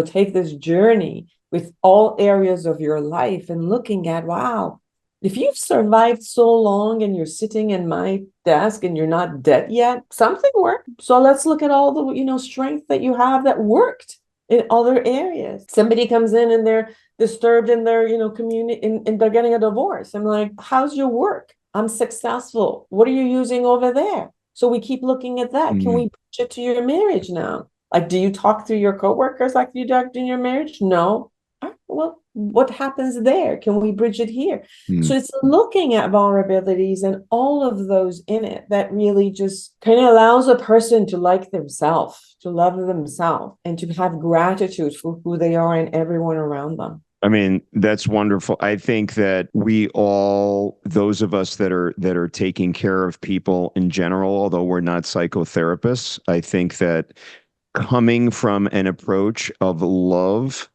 take this journey with all areas of your life and looking at, wow, if you've survived so long and you're sitting in my desk and you're not dead yet, something worked. So let's look at all the, strength that you have that worked in other areas. Somebody comes in and they're disturbed in their, community, and they're getting a divorce. I'm like, how's your work? I'm successful. What are you using over there? So we keep looking at that. Can we bridge it to your marriage now? Like, do you talk to your coworkers like you talk in your marriage? No. Well, what happens there? Can we bridge it here? So it's looking at vulnerabilities and all of those in it that really just kind of allows a person to like themselves, to love themselves, and to have gratitude for who they are and everyone around them. I mean, that's wonderful. I think that we all, those of us that are taking care of people in general, although we're not psychotherapists, I think that coming from an approach of love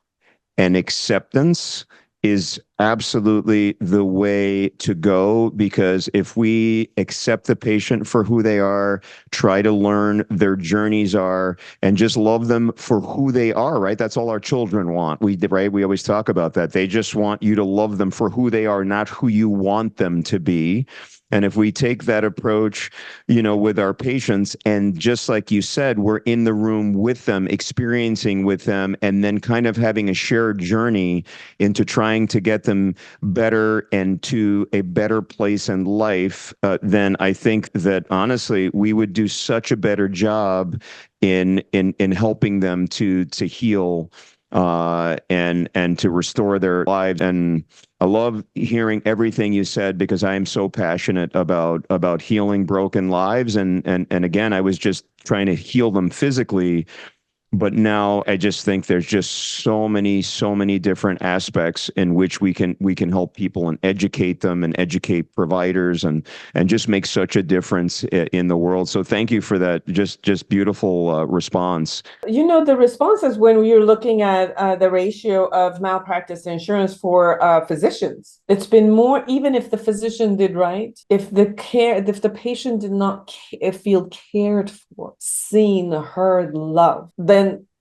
and acceptance is absolutely the way to go, because if we accept the patient for who they are, try to learn their journeys are, and just love them for who they are, right? That's all our children want. We always talk about that. They just want you to love them for who they are, not who you want them to be. And if we take that approach, with our patients, and just like you said, we're in the room with them, experiencing with them, and then kind of having a shared journey into trying to get them better and to a better place in life, then I think that honestly, we would do such a better job in helping them to heal and to restore their lives. And I love hearing everything you said, because I am so passionate about healing broken lives. And again, I was just trying to heal them physically, but now I just think there's just so many different aspects in which we can help people and educate them and educate providers and just make such a difference in the world. So thank you for that just beautiful response. The responses when you're looking at the ratio of malpractice insurance for physicians, it's been more, even if the physician did right, if the patient did not feel cared for, seen, heard, loved, then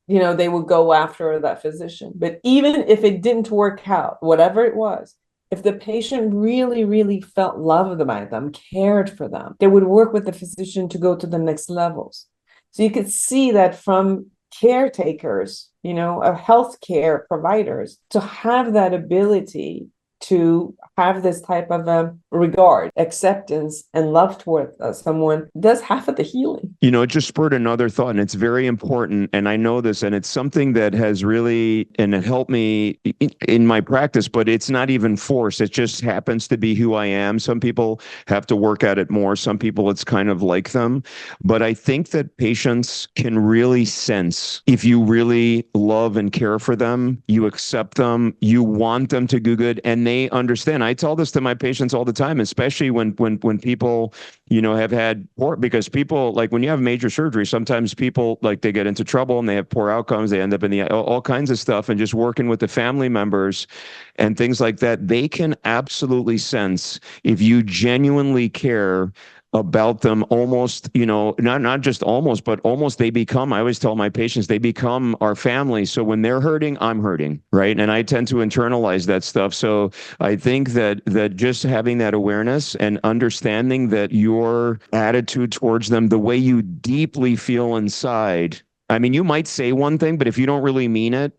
they would go after that physician. But even if it didn't work out, whatever it was, if the patient really, really felt loved by them, cared for them, they would work with the physician to go to the next levels. So you could see that from caretakers, of healthcare providers, to have that ability to have this type of regard, acceptance, and love toward someone does half of the healing. It just spurred another thought, and it's very important. And I know this, and it's something that has really, and it helped me in my practice, but it's not even forced. It just happens to be who I am. Some people have to work at it more. Some people, it's kind of like them. But I think that patients can really sense if you really love and care for them, you accept them, you want them to do good, and they understand. I tell this to my patients all the time, especially when people, have had poor, because people, like when you have major surgery, sometimes people, like, they get into trouble and they have poor outcomes. They end up in all kinds of stuff, and just working with the family members and things like that, they can absolutely sense if you genuinely care about them. Almost, not just almost, but almost, they become, I always tell my patients, they become our family. So when they're hurting, I'm hurting, right? And I tend to internalize that stuff. So I think that just having that awareness and understanding that your attitude towards them, the way you deeply feel inside, I mean, you might say one thing, but if you don't really mean it,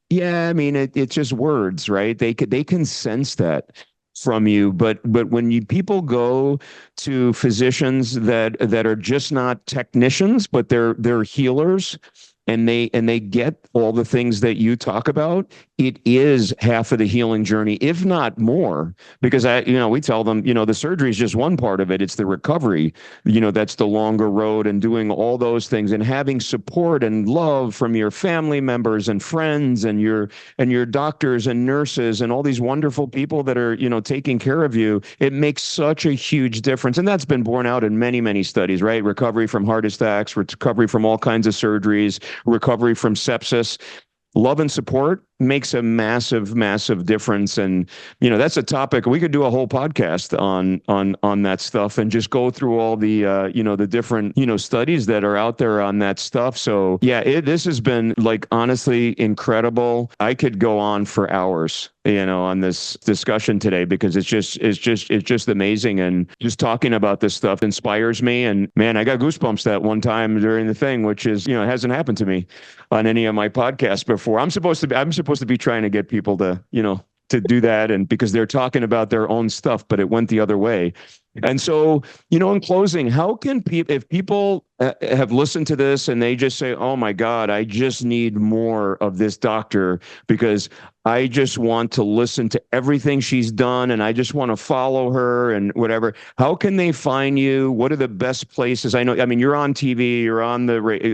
yeah, I mean, it's just words, right? They can sense that from you. But when people go to physicians that are just not technicians, but they're healers, and they get all the things that you talk about, it is half of the healing journey, if not more. Because we tell them, the surgery is just one part of it. It's the recovery, that's the longer road, and doing all those things and having support and love from your family members and friends and your doctors and nurses and all these wonderful people that are, taking care of you. It makes such a huge difference. And that's been borne out in many, many studies, right? Recovery from heart attacks, recovery from all kinds of surgeries, recovery from sepsis. Love and support makes a massive, massive difference. And, that's a topic we could do a whole podcast on that stuff and just go through all the, the different, studies that are out there on that stuff. So yeah, this has been like honestly incredible. I could go on for hours, on this discussion today because it's just amazing. And just talking about this stuff inspires me. And man, I got goosebumps that one time during the thing, which is, it hasn't happened to me on any of my podcasts before. I'm supposed to be trying to get people to, to do that. And because they're talking about their own stuff, but it went the other way. And so, in closing, how can people, if people have listened to this and they just say, oh my God, I just need more of this doctor because I just want to listen to everything she's done and I just want to follow her and whatever. How can they find you? What are the best places? I mean, you're on TV, you're on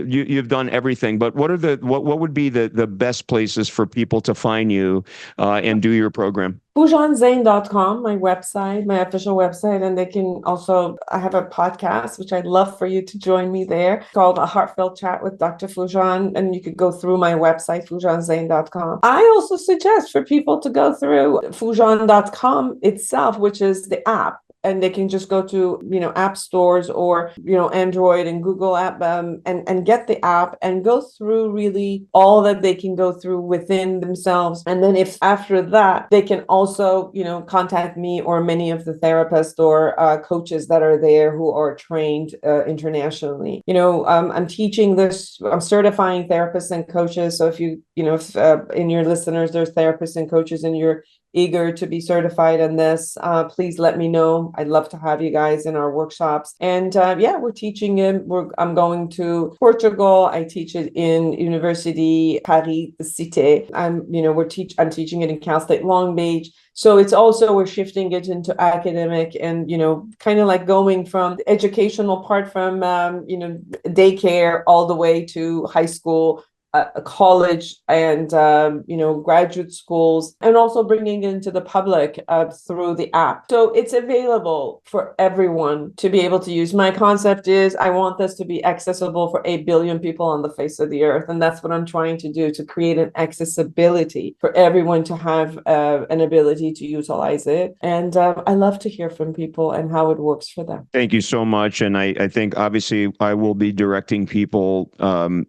you've done everything, but what would be the best places for people to find you and do your program? FoojanZeine.com, my website, my official website, and they can also, I have a podcast, which I'd love for you to join me there, called A Heartfelt Chat with Dr. Fujan, and you could go through my website, FoojanZeine.com. I also suggest for people to go through Fujan.com itself, which is the app. And they can just go to, app stores or, Android and Google app and get the app and go through really all that they can go through within themselves. And then if after that, they can also, contact me or many of the therapists or coaches that are there who are trained internationally. I'm teaching this, I'm certifying therapists and coaches. So if if in your listeners, there's therapists and coaches and you're eager to be certified in this, please let me know. I'd love to have you guys in our workshops. And we're teaching it. I'm going to Portugal. I teach it in University Paris, the Cité. I'm teaching it in Cal State Long Beach. So it's also, we're shifting it into academic and, kind of like going from the educational part from, daycare all the way to high school, college and graduate schools, and also bringing it into the public through the app. So it's available for everyone to be able to use. My concept is I want this to be accessible for 8 billion people on the face of the earth, and that's what I'm trying to do, to create an accessibility for everyone to have an ability to utilize it. And I love to hear from people and how it works for them. Thank you so much. And I think obviously I will be directing people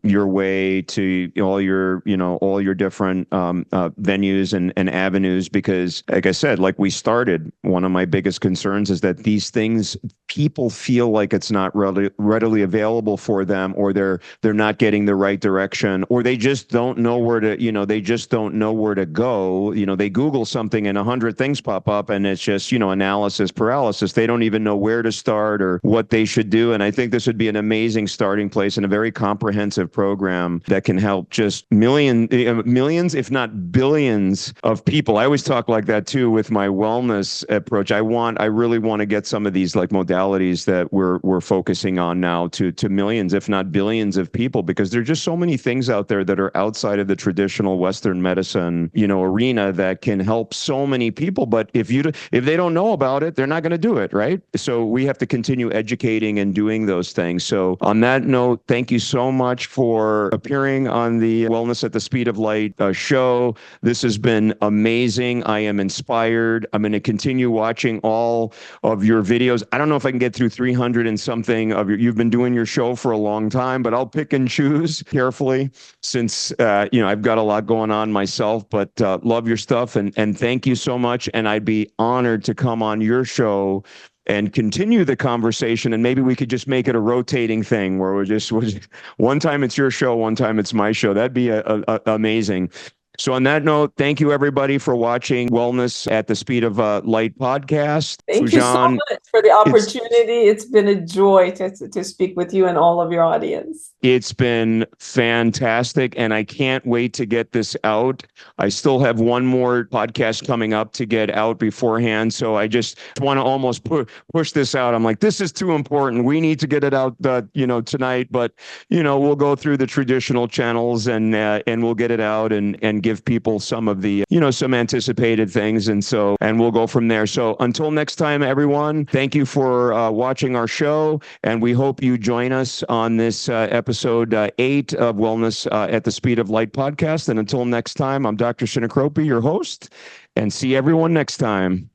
your way to all your different venues and avenues, because like I said, like we started, one of my biggest concerns is that these things, people feel like it's not readily available for them, or they're not getting the right direction, or they just don't know where to go. They Google something and 100 things pop up and it's just, analysis paralysis. They don't even know where to start or what they should do. And I think this would be an amazing starting place and a very comprehensive program that can help just millions, if not billions of people. I always talk like that too with my wellness approach. I really want to get some of these like modalities that we're focusing on now to millions, if not billions of people, because there are just so many things out there that are outside of the traditional Western medicine, arena that can help so many people. But if they don't know about it, they're not going to do it, right? So we have to continue educating and doing those things. So on that note, thank you so much for appearing on the Wellness at the Speed of Light show. This has been amazing. I am inspired. I'm going to continue watching all of your videos. I don't know if I can get through 300 and something of you've been doing your show for a long time, but I'll pick and choose carefully since, I've got a lot going on myself, but love your stuff and thank you so much. And I'd be honored to come on your show and continue the conversation. And maybe we could just make it a rotating thing where we're just one time it's your show, one time it's my show. That'd be amazing. So on that note, thank you everybody for watching Wellness at the Speed of Light podcast. Thank you so much for the opportunity. It's been a joy to speak with you and all of your audience. It's been fantastic, and I can't wait to get this out. I still have one more podcast coming up to get out beforehand, so I just want to almost push this out. I'm like, this is too important. We need to get it out, tonight. But we'll go through the traditional channels and we'll get it out and give people some of the, some anticipated things. And we'll go from there. So until next time, everyone, thank you for watching our show. And we hope you join us on this episode 8 of Wellness at the Speed of Light podcast. And until next time, I'm Dr. Sinicropi, your host, and see everyone next time.